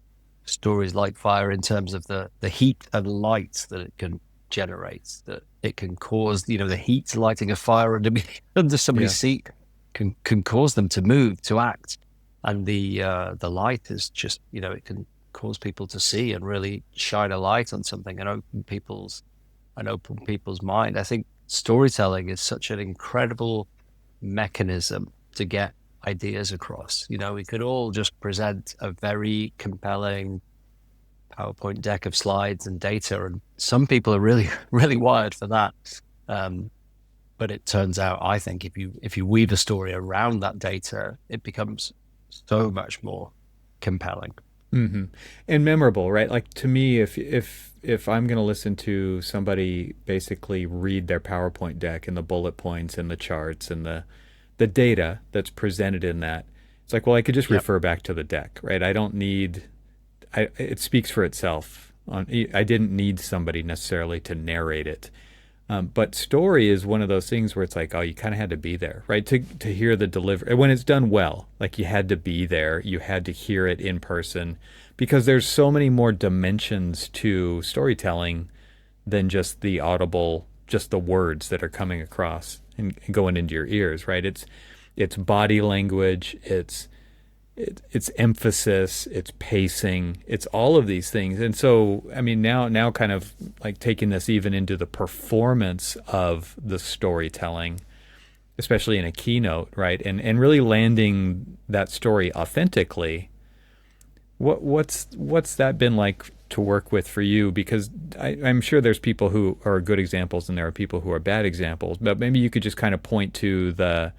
stories like fire, in terms of the heat and light that it can generate, that it can cause, the heat lighting a fire under somebody's yeah. seat can cause them to move, to act, and the light is just, it can cause people to see and really shine a light on something and open people's mind. I think storytelling is such an incredible mechanism to get ideas across. We could all just present a very compelling PowerPoint deck of slides and data, and some people are really, really wired for that. Um, but it turns out, I think, if you weave a story around that data, it becomes so much more compelling. Hmm. And memorable, right? Like to me, if I'm going to listen to somebody basically read their PowerPoint deck and the bullet points and the charts and the data that's presented in that, It's like, well, I could just Yep. refer back to the deck, right? I don't need, it speaks for itself. I didn't need somebody necessarily to narrate it. But story is one of those things where it's like, oh, you kind of had to be there, right? To hear the delivery when it's done well, like you had to be there, you had to hear it in person, because there's so many more dimensions to storytelling than just the audible, just the words that are coming across and going into your ears, right? It's body language, it's emphasis, it's pacing, it's all of these things. And so, I mean, now kind of like taking this even into the performance of the storytelling, especially in a keynote, right? And really landing that story authentically. What's that been like to work with for you? Because I'm sure there's people who are good examples and there are people who are bad examples, but maybe you could just kind of point to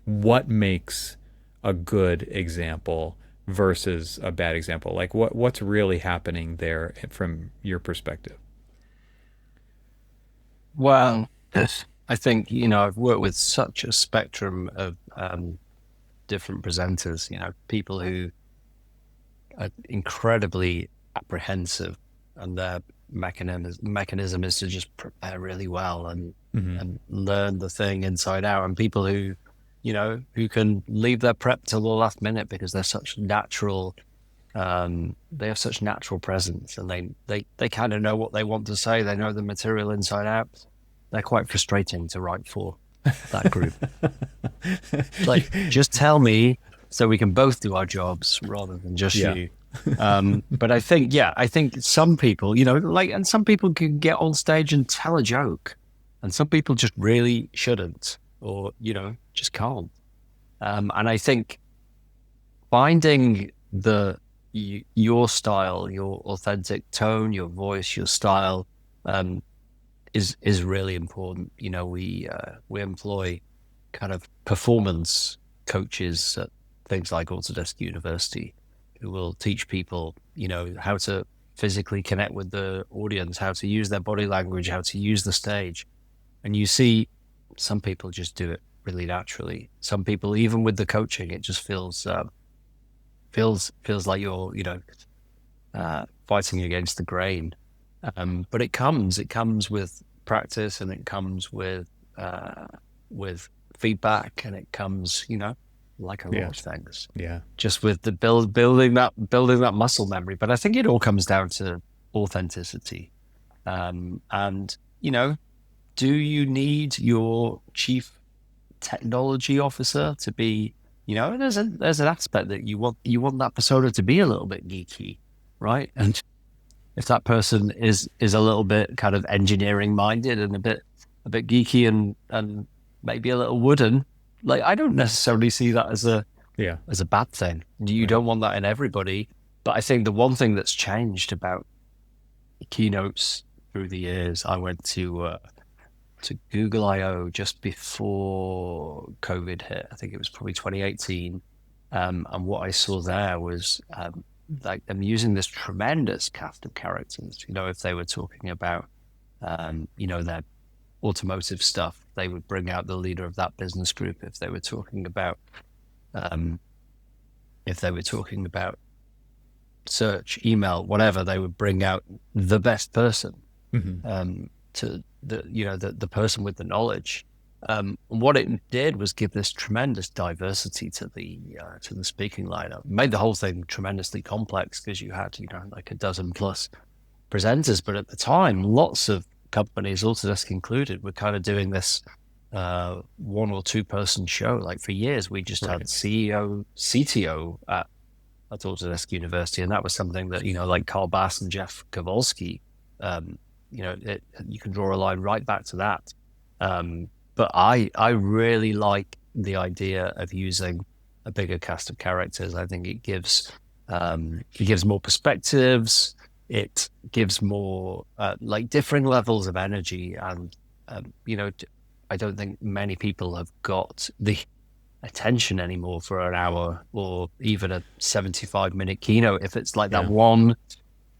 what makes a good example versus a bad example. Like what's really happening there from your perspective? Well, I think, I've worked with such a spectrum of different presenters, people who are incredibly apprehensive, and their mechanism is to just prepare really well and learn the thing inside out, and people who can leave their prep till the last minute because they're such natural, they have such natural presence, and they kind of know what they want to say. They know the material inside out. They're quite frustrating to write for, that group. Like, just tell me so we can both do our jobs rather than just you. But I think some people, and some people can get on stage and tell a joke, and some people just really shouldn't, or, just can't. And I think finding your style, your authentic tone, your voice, your style, is really important. We employ kind of performance coaches at things like Autodesk University, who will teach people, how to physically connect with the audience, how to use their body language, how to use the stage. And you see some people just do it really naturally. Some people, even with the coaching, it just feels like you're, fighting against the grain. But it comes with practice, and it comes with feedback, and it comes, like a lot of things. Yeah. Just with the building that muscle memory. But I think it all comes down to authenticity. And, do you need your chief technology officer to be, there's an aspect that you want that persona to be a little bit geeky, right? And if that person is a little bit kind of engineering minded and a bit geeky and maybe a little wooden, like, I don't necessarily see that as a bad thing. You don't want that in everybody. But I think the one thing that's changed about keynotes through the years, I went to Google I/O just before COVID hit. I think it was probably 2018. And what I saw there was like them using this tremendous cast of characters. If they were talking about, their automotive stuff, they would bring out the leader of that business group. If they were talking about, search, email, whatever, they would bring out the best person. To the person with the knowledge. What it did was give this tremendous diversity to the speaking lineup. It made the whole thing tremendously complex because you had like a dozen plus presenters. But at the time, lots of companies, Autodesk included, were kind of doing this 1 or 2 person show. Like, for years, we just had CEO, CTO at Autodesk University, and that was something that like Carl Bass and Jeff Kowalski. You can draw a line right back to that. But I really like the idea of using a bigger cast of characters. I think it gives more perspectives. It gives more like differing levels of energy. And, I don't think many people have got the attention anymore for an hour or even a 75-minute keynote. If it's like that one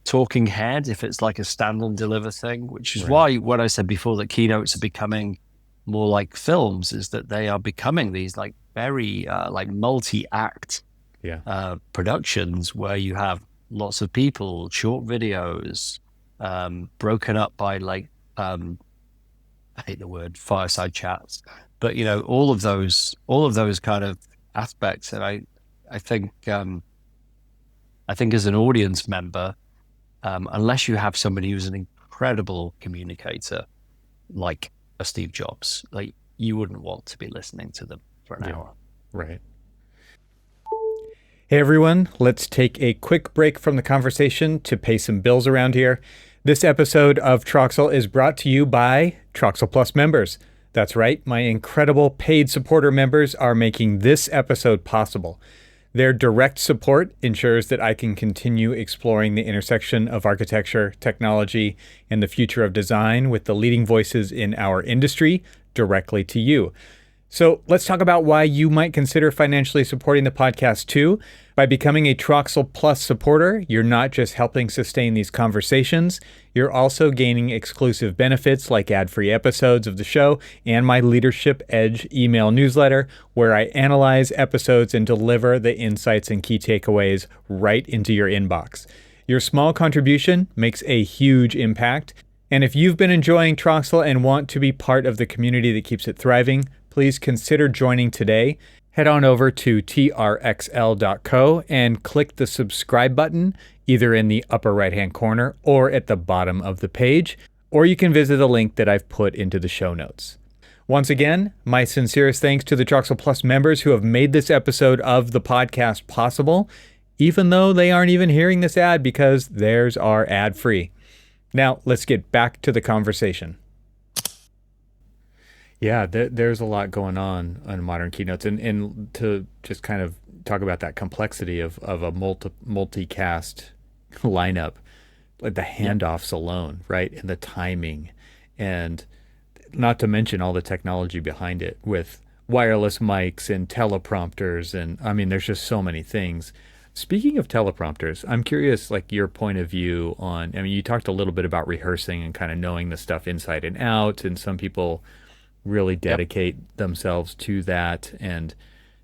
talking head, if it's like a stand and deliver thing, which is why what I said before, that keynotes are becoming more like films, is that they are becoming these like very like multi-act Yeah. productions where you have lots of people, short videos, broken up by like, I hate the word fireside chats, but all of those kind of aspects. And I think, I think as an audience member, unless you have somebody who's an incredible communicator, like a Steve Jobs, like you wouldn't want to be listening to them for an hour. Right. Hey everyone, let's take a quick break from the conversation to pay some bills around here. This episode of TRXL is brought to you by TRXL Plus members. That's right, my incredible paid supporter members are making this episode possible. Their direct support ensures that I can continue exploring the intersection of architecture, technology, and the future of design with the leading voices in our industry directly to you. So let's talk about why you might consider financially supporting the podcast too. By becoming a TRXL Plus supporter, you're not just helping sustain these conversations, you're also gaining exclusive benefits like ad-free episodes of the show and my Leadership Edge email newsletter, where I analyze episodes and deliver the insights and key takeaways right into your inbox. Your small contribution makes a huge impact. And if you've been enjoying TRXL and want to be part of the community that keeps it thriving, please consider joining today. Head on over to trxl.co and click the subscribe button either in the upper right-hand corner or at the bottom of the page, or you can visit the link that I've put into the show notes. Once again, my sincerest thanks to the TRXL Plus members who have made this episode of the podcast possible, even though they aren't even hearing this ad because theirs are ad-free. Now, let's get back to the conversation. Yeah, there's a lot going on modern keynotes, and to just kind of talk about that complexity of a multicast lineup, like the handoffs alone, right, and the timing, and not to mention all the technology behind it with wireless mics and teleprompters, and I mean, there's just so many things. Speaking of teleprompters, I'm curious, like your point of view on, I mean, you talked a little bit about rehearsing and kind of knowing the stuff inside and out, and some people really dedicate themselves to that and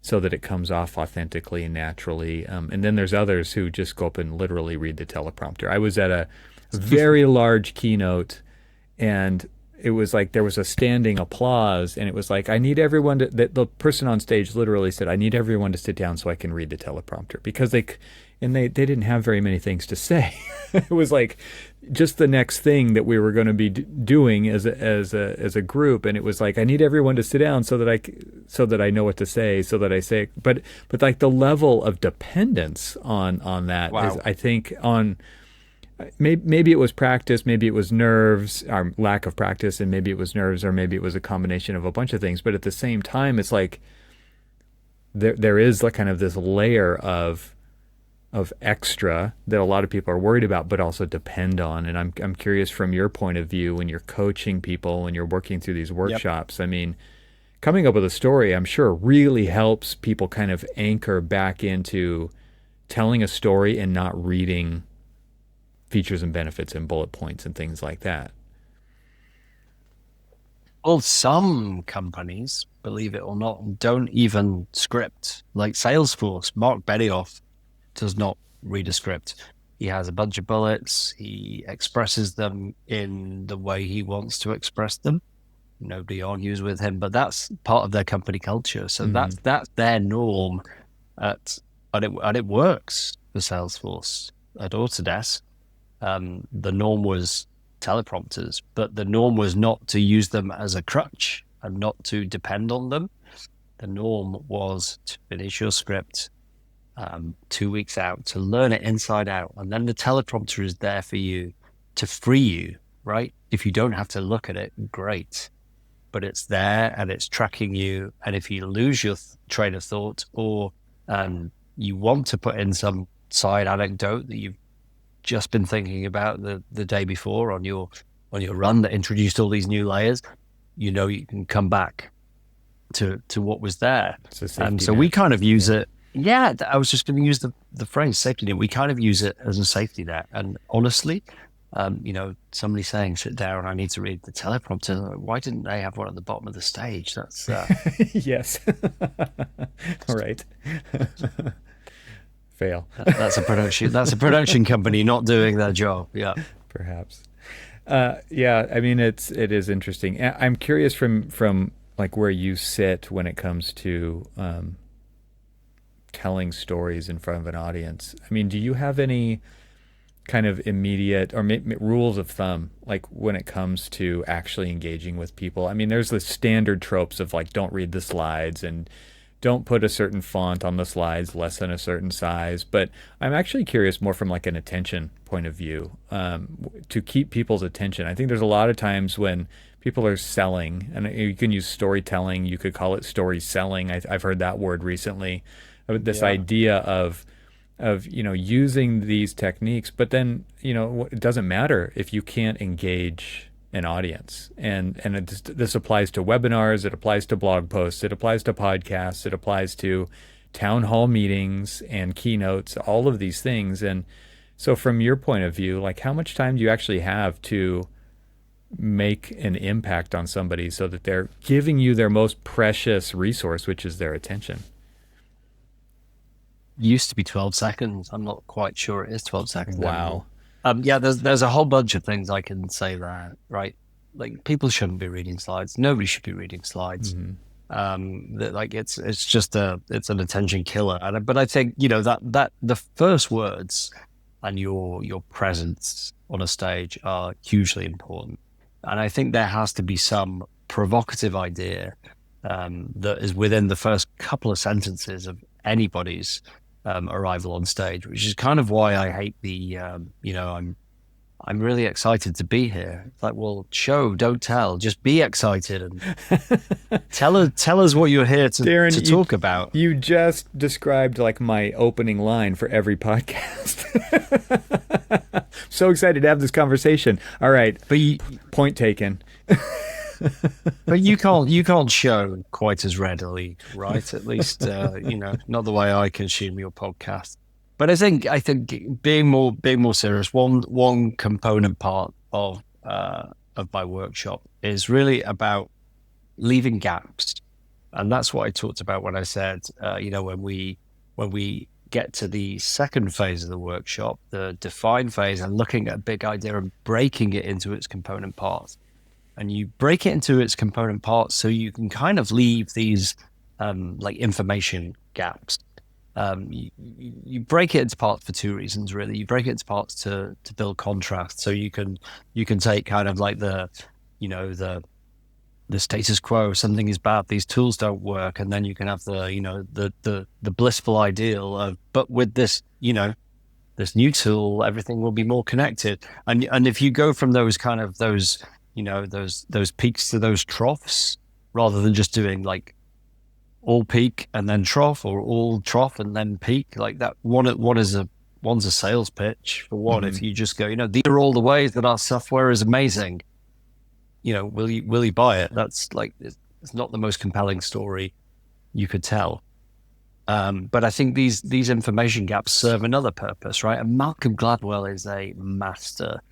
so that it comes off authentically and naturally. And then there's others who just go up and literally read the teleprompter. I was at a very large keynote and it was like there was a standing applause and it was like, I need everyone to, the person on stage literally said, I need everyone to sit down so I can read the teleprompter, because they didn't have very many things to say. It was like just the next thing that we were going to be doing as a group, and it was like, I need everyone to sit down so that I know what to say, so that I say it. But like the level of dependence on that is, I think, on maybe it was practice, maybe it was nerves, or lack of practice, and maybe it was nerves, or maybe it was a combination of a bunch of things. But at the same time, it's like there is like kind of this layer of extra that a lot of people are worried about, but also depend on. And I'm curious from your point of view, when you're coaching people, when you're working through these workshops, I mean, coming up with a story, I'm sure really helps people kind of anchor back into telling a story and not reading features and benefits and bullet points and things like that. Well, some companies, believe it or not, don't even script. Like Salesforce, Mark Benioff does not read a script. He has a bunch of bullets. He expresses them in the way he wants to express them. Nobody argues with him, but that's part of their company culture. So that's their norm, and it works for Salesforce. At Autodesk, the norm was teleprompters, but the norm was not to use them as a crutch and not to depend on them. The norm was to finish your script 2 weeks out, to learn it inside out. And then the teleprompter is there for you to free you, right? If you don't have to look at it, great. But it's there and it's tracking you. And if you lose your train of thought, or you want to put in some side anecdote that you've just been thinking about the day before on your run that introduced all these new layers, you can come back to what was there. So we kind of use it. Yeah, I was just going to use the phrase safety net. We kind of use it as a safety net. And honestly, somebody saying, sit down, I need to read the teleprompter. Why didn't they have one at the bottom of the stage? That's yes. Right. Fail. That's a production. That's a production company not doing their job. Yeah. Perhaps. Yeah, I mean it is interesting. I'm curious from like where you sit when it comes to telling stories in front of an audience. I mean, do you have any kind of immediate or rules of thumb like when it comes to actually engaging with people? I mean, there's the standard tropes of like don't read the slides and don't put a certain font on the slides less than a certain size. But I'm actually curious more from like an attention point of view, to keep people's attention. I think there's a lot of times when people are selling, and you can use storytelling. You could call it story selling. I've heard that word recently. This idea of using these techniques, but then it doesn't matter if you can't engage an audience. And this applies to webinars, it applies to blog posts, it applies to podcasts, it applies to town hall meetings and keynotes, all of these things. And so from your point of view, like how much time do you actually have to make an impact on somebody so that they're giving you their most precious resource, which is their attention? Used to be 12 seconds. I'm not quite sure it is 12 seconds. Wow. Yeah, there's a whole bunch of things I can say there, right? Like people shouldn't be reading slides. Nobody should be reading slides. Like it's just it's an attention killer. But I think that the first words and your presence on a stage are hugely important. And I think there has to be some provocative idea that is within the first couple of sentences of anybody's arrival on stage, which is kind of why I hate the I'm really excited to be here. It's like, well, show, don't tell, just be excited and tell us what you're here to, Darren, to talk about. You just described like my opening line for every podcast. So excited to have this conversation. All right, point taken. But you can't show quite as readily, right? At least not the way I consume your podcast. But I think being more serious, one component part of my workshop is really about leaving gaps, and that's what I talked about when I said when we get to the second phase of the workshop, the define phase, and looking at a big idea and breaking it into its component parts. And you break it into its component parts so you can kind of leave these like information gaps. You break it into parts for two reasons, really. You break it into parts to build contrast, so you can take kind of like the status quo, something is bad, these tools don't work, and then you can have the blissful ideal of, but with this this new tool, everything will be more connected. And if you go from those kind of those peaks to those troughs, rather than just doing like all peak and then trough, or all trough and then peak, like that, one's a sales pitch for one. If you just go, these are all the ways that our software is amazing, will you buy it? That's like, it's not the most compelling story you could tell. But I think these information gaps serve another purpose, right? And Malcolm Gladwell is a master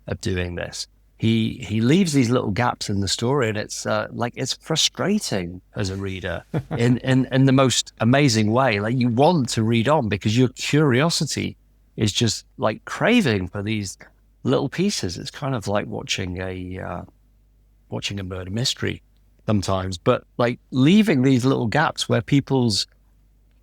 of doing this. He leaves these little gaps in the story, and it's it's frustrating as a reader in the most amazing way. Like, you want to read on because your curiosity is just like craving for these little pieces. It's kind of like watching a murder mystery sometimes, but like leaving these little gaps where people's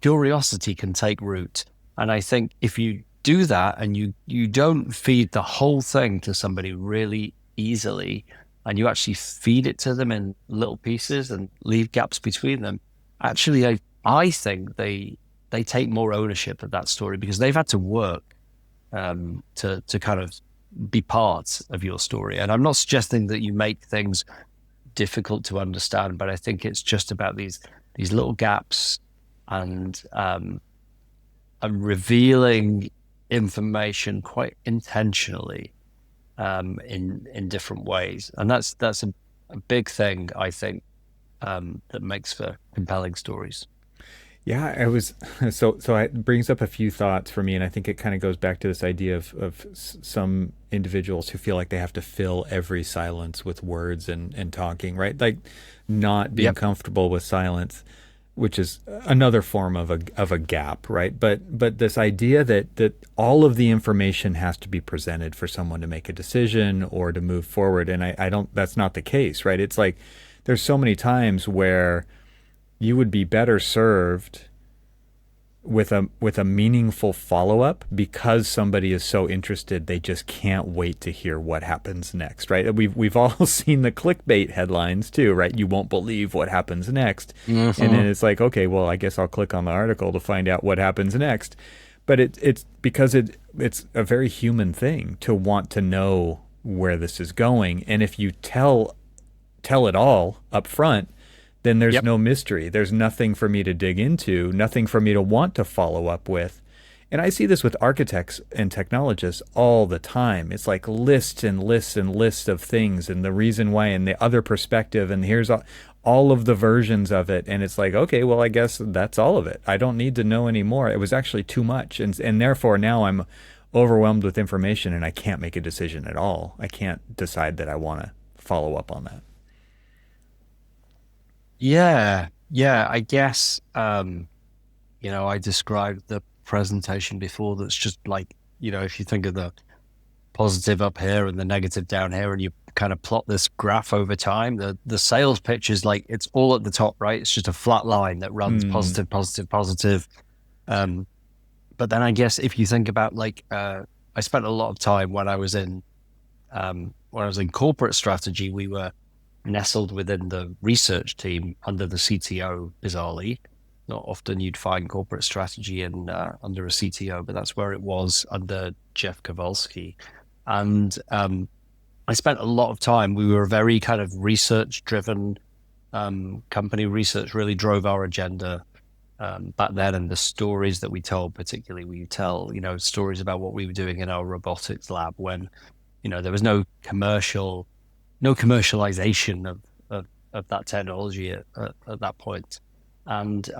curiosity can take root. And I think if you do that and you don't feed the whole thing to somebody really easily, and you actually feed it to them in little pieces and leave gaps between them, actually I think they take more ownership of that story because they've had to work to kind of be part of your story. And I'm not suggesting that you make things difficult to understand, but I think it's just about these little gaps and revealing information quite intentionally in different ways. And that's a big thing, I think, that makes for compelling stories. Yeah, so it brings up a few thoughts for me, and I think it kind of goes back to this idea of some individuals who feel like they have to fill every silence with words and talking, right? Like not being comfortable with silence. which is another form of a gap, right? But this idea that all of the information has to be presented for someone to make a decision or to move forward, and I don't. That's not the case, right? It's like there's so many times where you would be better served with a meaningful follow-up because somebody is so interested they just can't wait to hear what happens next, right? We've all seen the clickbait headlines too, right? You won't believe what happens next. And then it's like, okay, well, I guess I'll click on the article to find out what happens next. But it's because it's a very human thing to want to know where this is going. And if you tell it all up front, then there's no mystery. There's nothing for me to dig into, nothing for me to want to follow up with. And I see this with architects and technologists all the time. It's like lists and lists and lists of things and the reason why and the other perspective. And here's all of the versions of it. And it's like, okay, well, I guess that's all of it. I don't need to know anymore. It was actually too much. And therefore now I'm overwhelmed with information and I can't make a decision at all. I can't decide that I want to follow up on that. Yeah, I guess, I described the presentation before that's just like, if you think of the positive up here and the negative down here and you kind of plot this graph over time, the sales pitch is like, it's all at the top, right? It's just a flat line that runs positive, positive, positive. But then I guess if you think about like, I spent a lot of time when I was in corporate strategy, we were nestled within the research team under the CTO, bizarrely. Not often you'd find corporate strategy under a CTO, but that's where it was under Jeff Kowalski. And I spent a lot of time, we were a very kind of research-driven company. Research really drove our agenda back then, and the stories that we told, particularly we tell, stories about what we were doing in our robotics lab when, there was no commercialization of that technology at that point. And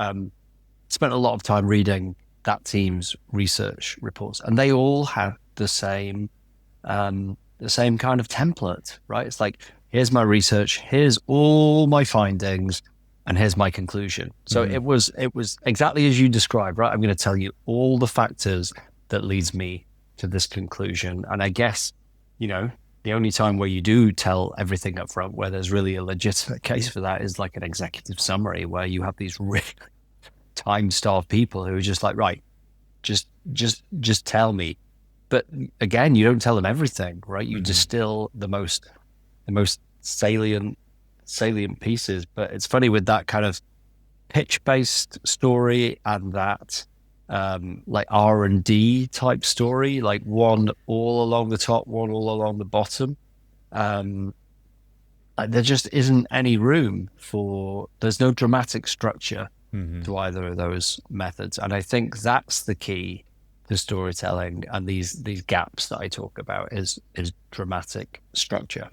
spent a lot of time reading that team's research reports, and they all have the same kind of template, right? It's like, here's my research, here's all my findings, and here's my conclusion. So it was exactly as you described, right? I'm going to tell you all the factors that leads me to this conclusion. And I guess, the only time where you do tell everything up front, where there's really a legitimate case for that, is like an executive summary where you have these really time-starved people who are just like, right, just tell me. But again, you don't tell them everything, right? You distill the most salient pieces. But it's funny with that kind of pitch-based story and that like R&D type story, like one all along the top, one all along the bottom. Like there just isn't any room there's no dramatic structure to either of those methods. And I think that's the key to storytelling and these gaps that I talk about is dramatic structure.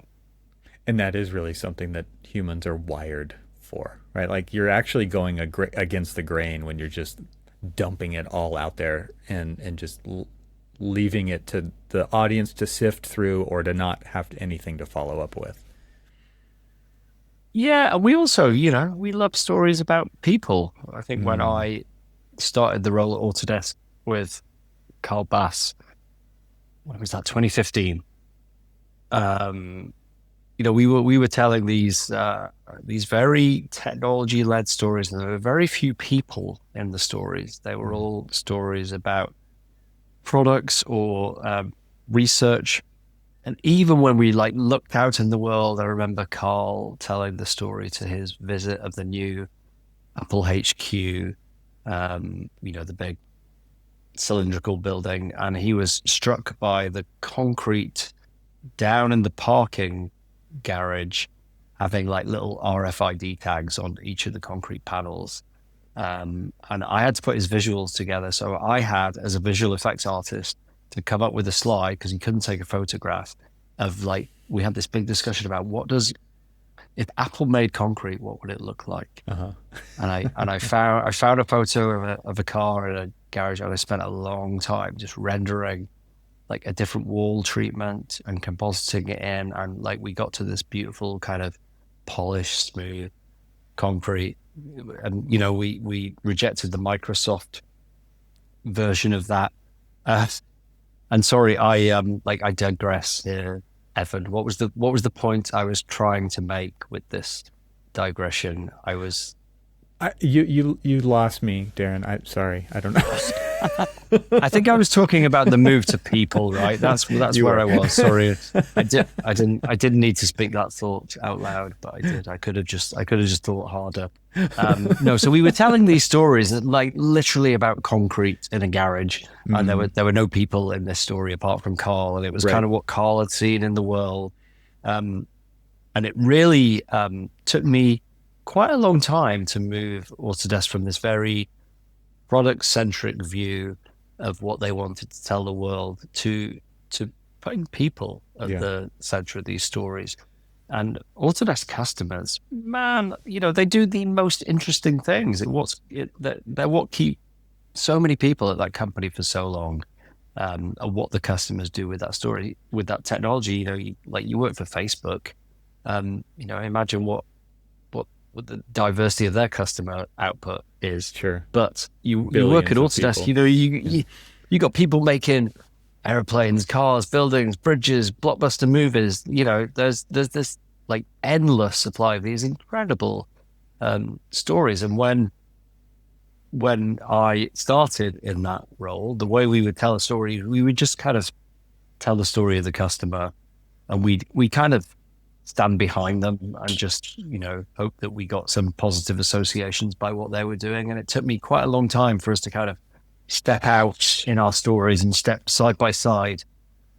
And that is really something that humans are wired for, right? Like you're actually going against the grain when you're just dumping it all out there and just leaving it to the audience to sift through or to not have anything to follow up with. Yeah, and we also, we love stories about people. I think when I started the role at Autodesk with Carl Bass, when was that, 2015? We were telling these very technology-led stories, and there were very few people in the stories. They were all stories about products or research. And even when we looked out in the world, I remember Carl telling the story to his visit of the new Apple HQ, the big cylindrical building, and he was struck by the concrete down in the parking garage having little RFID tags on each of the concrete panels. And I had to put his visuals together. So I had, as a visual effects artist, to come up with a slide because he couldn't take a photograph of we had this big discussion about if Apple made concrete, what would it look like? And I found a photo of a car in a garage, and I spent a long time just rendering a different wall treatment and compositing it in, and we got to this beautiful kind of polished, smooth concrete. And, we rejected the Microsoft version of that. And sorry, I digress here, Evan. What was the point I was trying to make with this digression? You lost me, Darren. I'm sorry. I don't know. I think I was talking about the move to people, right? That's where I was. Sorry, I didn't need to speak that thought out loud, but I did. I could have just thought harder. No, so we were telling these stories like literally about concrete in a garage, and there were no people in this story apart from Carl, and it was kind of what Carl had seen in the world, and it really took me quite a long time to move Autodesk from this very product-centric view of what they wanted to tell the world to putting people at the center of these stories. And Autodesk customers, man, they do the most interesting things. They're what keep so many people at that company for so long, and what the customers do with that story, with that technology. You work for Facebook. Imagine what the diversity of their customer output is. Sure. But you work at Autodesk, you got people making airplanes, cars, buildings, bridges, blockbuster movies. There's this like endless supply of these incredible stories. And when I started in that role, the way we would tell a story, we would just kind of tell the story of the customer, and we kind of stand behind them and just, hope that we got some positive associations by what they were doing. And it took me quite a long time for us to kind of step out in our stories and step side by side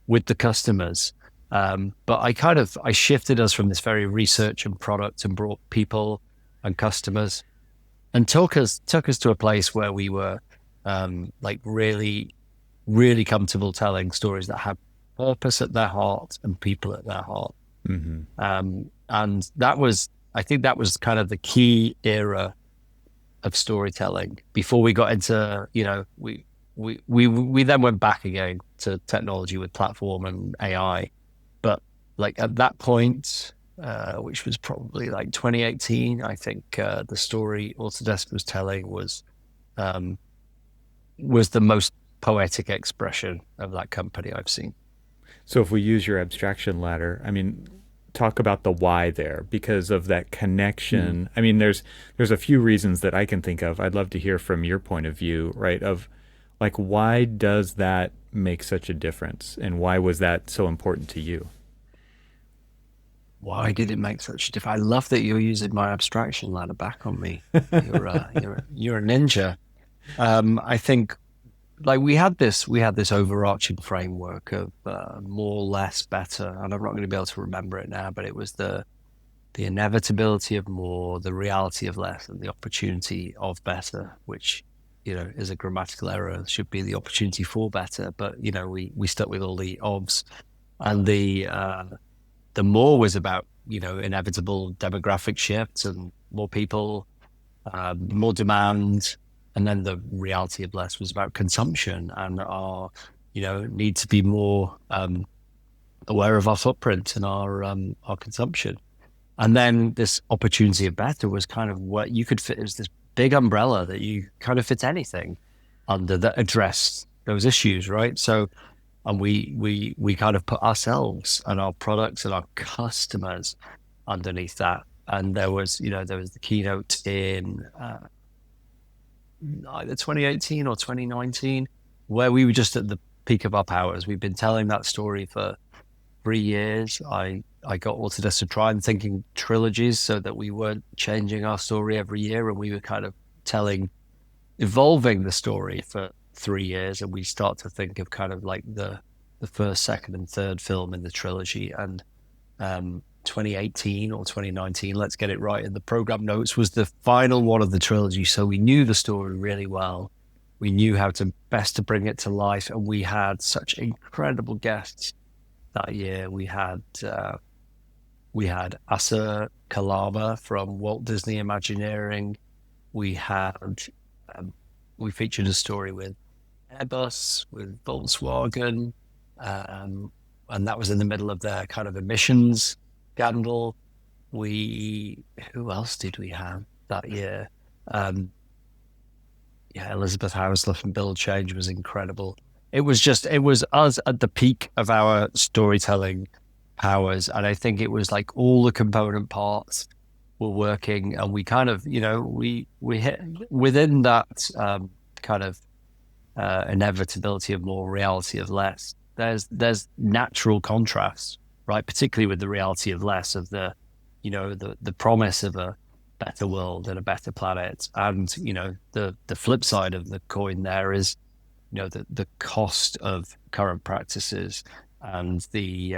with the customers. But I shifted us from this very research and product and brought people and customers and took us to a place where we were really, really comfortable telling stories that have purpose at their heart and people at their heart. Mm-hmm. And I think that was kind of the key era of storytelling before we got into, we then went back again to technology with platform and AI. But like at that point, which was probably like 2018, I think the story Autodesk was telling was the most poetic expression of that company I've seen. So if we use your abstraction ladder, talk about the why there, because of that connection. There's a few reasons that I can think of. I'd love to hear from your point of view, right? Of like, why does that make such a difference? And why was that so important to you? Why did it make such a difference? I love that you're using my abstraction ladder back on me. You're a ninja. I think like we had this overarching framework of more, less, better, and I'm not going to be able to remember it now, but it was the inevitability of more, the reality of less, and the opportunity of better, which is a grammatical error. It should be the opportunity for better, but we stuck with all the ofs, and the more was about inevitable demographic shifts and more people, more demand. And then the reality of less was about consumption and our, need to be more aware of our footprint and our consumption. And then this opportunity of better was kind of what you could fit as this big umbrella that you kind of fit anything under that addressed those issues, right? So, and we kind of put ourselves and our products and our customers underneath that. And there was the keynote in either 2018 or 2019, where we were just at the peak of our powers. We've been telling that story for 3 years. I got Autodesk to try and thinking trilogies so that we weren't changing our story every year, and we were kind of evolving the story for 3 years, and we start to think of kind of like the first, second, and third film in the trilogy. And 2018 or 2019, let's get it right, in the program notes, was the final one of the trilogy. So we knew the story really well. We knew how to best to bring it to life, and we had such incredible guests that year. We had Asa Kalama from Walt Disney Imagineering. We featured a story with Airbus, with Volkswagen, and that was in the middle of their kind of emissions scandal. Who else did we have? that year. Um, yeah, Elizabeth Houslip and Bill Change was incredible. It was us at the peak of our storytelling powers. And I think it was like all the component parts were working, and we kind of, we hit within that kind of inevitability of more, reality of less. There's natural contrast, right? Particularly with the reality of less, of the promise of a better world and a better planet, and the flip side of the coin there is the cost of current practices and the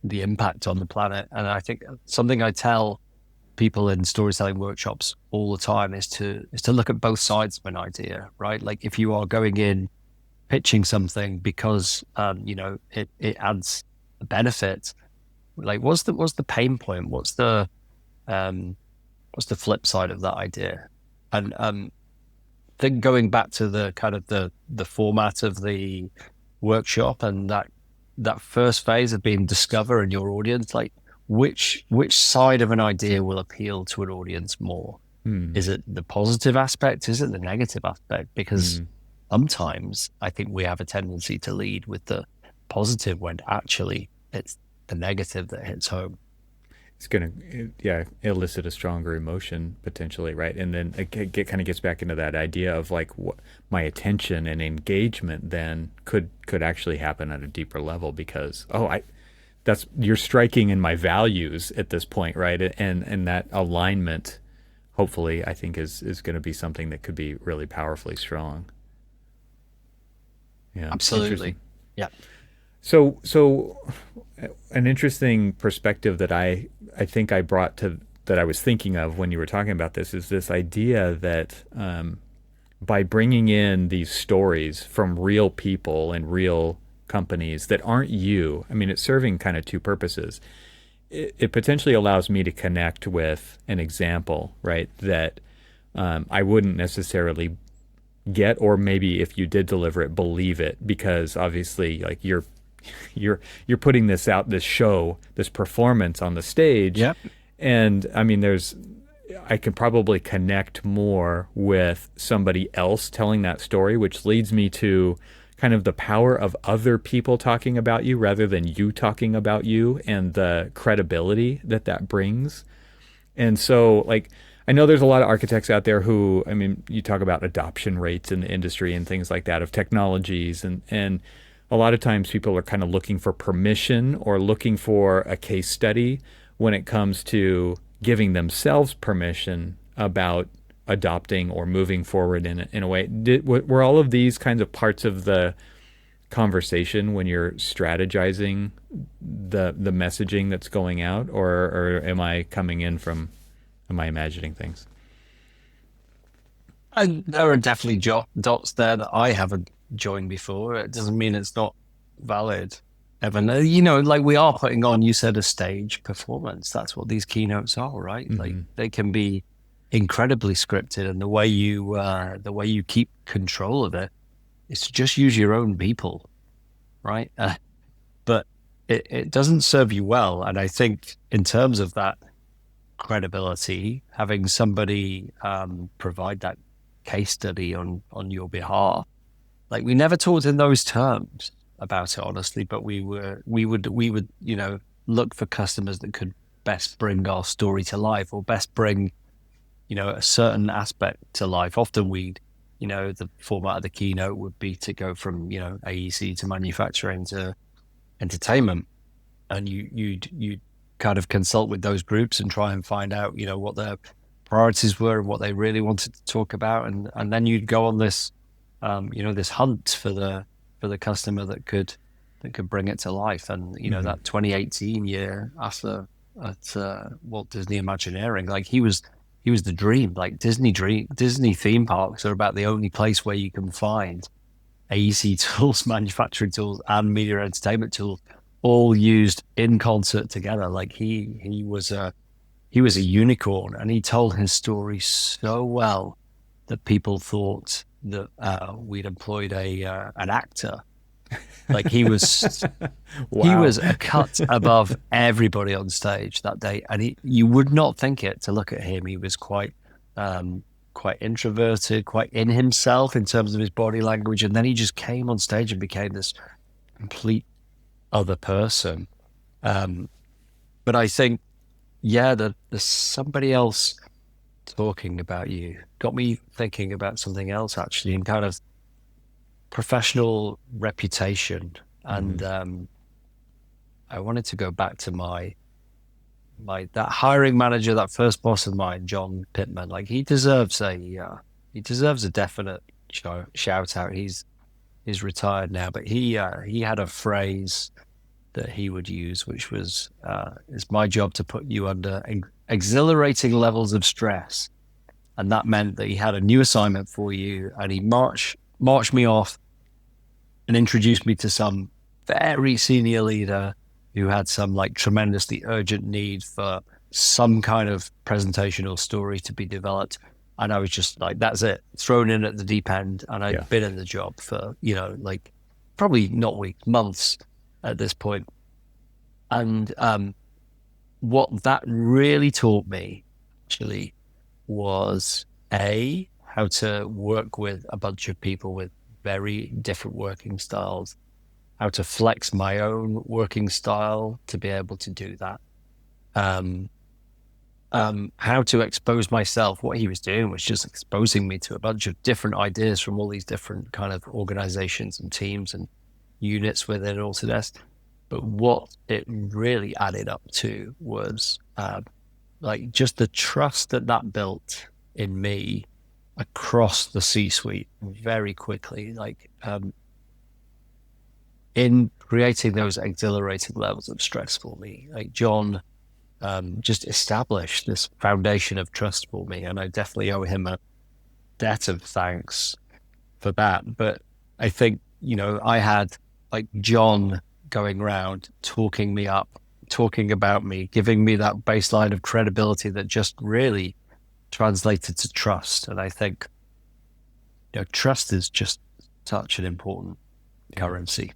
impact on the planet. And I think something I tell people in storytelling workshops all the time is to look at both sides of an idea, right? Like if you are going in pitching something because it adds a benefit, like what's the pain point? What's the flip side of that idea? And think going back to the kind of the format of the workshop and that first phase of being discover in your audience, like which side of an idea will appeal to an audience more? Is it the positive aspect? Is it the negative aspect? Because sometimes I think we have a tendency to lead with the positive when actually it's the negative that hits home. It's going to, elicit a stronger emotion potentially, right? And then it kind of gets back into that idea of like what my attention and engagement then could actually happen at a deeper level because, you're striking in my values at this point, right? And that alignment, hopefully, I think is going to be something that could be really powerfully strong. Yeah, absolutely. Yeah. So an interesting perspective that I think I brought to that I was thinking of when you were talking about this is this idea that by bringing in these stories from real people and real companies that aren't you, I mean, it's serving kind of two purposes. It potentially allows me to connect with an example, right, that I wouldn't necessarily get, or maybe if you did deliver it, believe it, because obviously like you're putting this out, this show, this performance on the stage. Yep. And I mean, I can probably connect more with somebody else telling that story, which leads me to kind of the power of other people talking about you rather than you talking about you, and the credibility that brings. And so like, I know there's a lot of architects out there who, I mean, you talk about adoption rates in the industry and things like that of technologies, and a lot of times people are kind of looking for permission or looking for a case study when it comes to giving themselves permission about adopting or moving forward in a way. Were all of these kinds of parts of the conversation when you're strategizing the messaging that's going out, or am I imagining things? And there are definitely dots there that I haven't joined before. It doesn't mean it's not valid, Evan. Like we are putting on, you said, a stage performance. That's what these keynotes are, right? Mm-hmm. Like they can be incredibly scripted, and the way you keep control of it is to just use your own people, right? But it doesn't serve you well. And I think in terms of that credibility, having somebody provide that case study on your behalf, like we never talked in those terms about it, honestly, but we would look for customers that could best bring our story to life, or best bring a certain aspect to life. Often the format of the keynote would be to go from AEC to manufacturing to entertainment, and you'd kind of consult with those groups and try and find out what their priorities were and what they really wanted to talk about, and then you'd go on this this hunt for the customer that could bring it to life. And that 2018 year after at Walt Disney Imagineering, like he was the dream. Like Disney theme parks are about the only place where you can find AEC tools, manufacturing tools, and media entertainment tools all used in concert together. Like he was a unicorn, and he told his story so well that people thought that we'd employed an actor. Like he was wow. He was a cut above everybody on stage that day, and you would not think it to look at him. He was quite quite introverted, quite in himself in terms of his body language. And then he just came on stage and became this complete other person. But I think, yeah, there's somebody else talking about you got me thinking about something else actually, in kind of professional reputation. And I wanted to go back to my that hiring manager, that first boss of mine, John Pittman. Like he deserves a definite shout out. He's retired now, but he had a phrase that he would use, which was, "It's my job to put you under exhilarating levels of stress," and that meant that he had a new assignment for you, and he marched me off and introduced me to some very senior leader who had some like tremendously urgent need for some kind of presentation or story to be developed. And I was just like, that's it, thrown in at the deep end. And I'd been in the job for, like probably not weeks, months at this point. And what that really taught me actually was how to work with a bunch of people with very different working styles, how to flex my own working style to be able to do that. How to expose myself. What he was doing was just exposing me to a bunch of different ideas from all these different kind of organizations and teams and units within Autodesk. But what it really added up to was like just the trust that built in me across the C-suite very quickly. Like in creating those exhilarating levels of stress for me, like John just established this foundation of trust for me, and I definitely owe him a debt of thanks for that. But I think, I had like John going around talking me up, talking about me, giving me that baseline of credibility that just really translated to trust. And I think, trust is just such an important currency.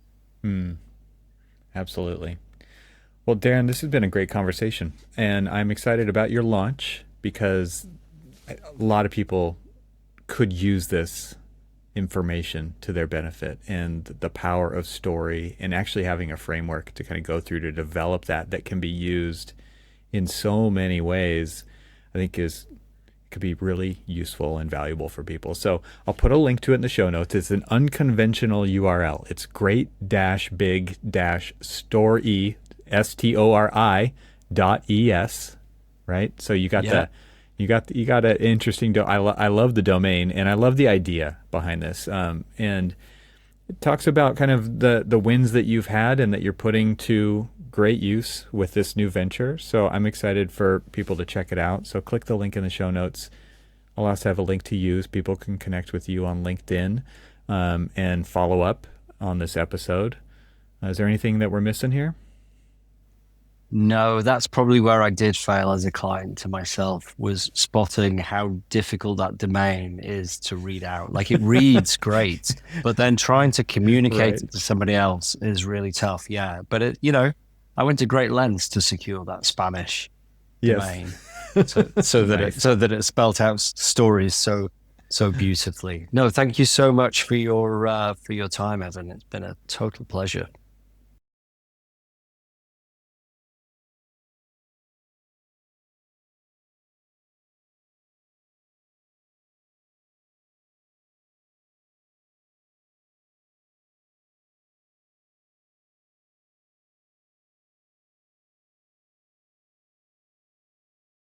Absolutely. Well, Darren, this has been a great conversation, and I'm excited about your launch because a lot of people could use this information to their benefit, and the power of story and actually having a framework to kind of go through to develop that can be used in so many ways, I think could be really useful and valuable for people. So I'll put a link to it in the show notes. It's an unconventional URL. It's great-big-story, STORI.es, right? So you got you got an interesting, I love the domain, and I love the idea behind this. And it talks about kind of the wins that you've had and that you're putting to great use with this new venture. So I'm excited for people to check it out. So click the link in the show notes. I'll also have a link to use. People can connect with you on LinkedIn and follow up on this episode. Is there anything that we're missing here? No, that's probably where I did fail as a client to myself, was spotting how difficult that domain is to read out. Like it reads great, but then trying to communicate it to somebody else is really tough. Yeah. But I went to great lengths to secure that Spanish domain so that it spelt out stories so beautifully. No, thank you so much for your time, Evan. It's been a total pleasure.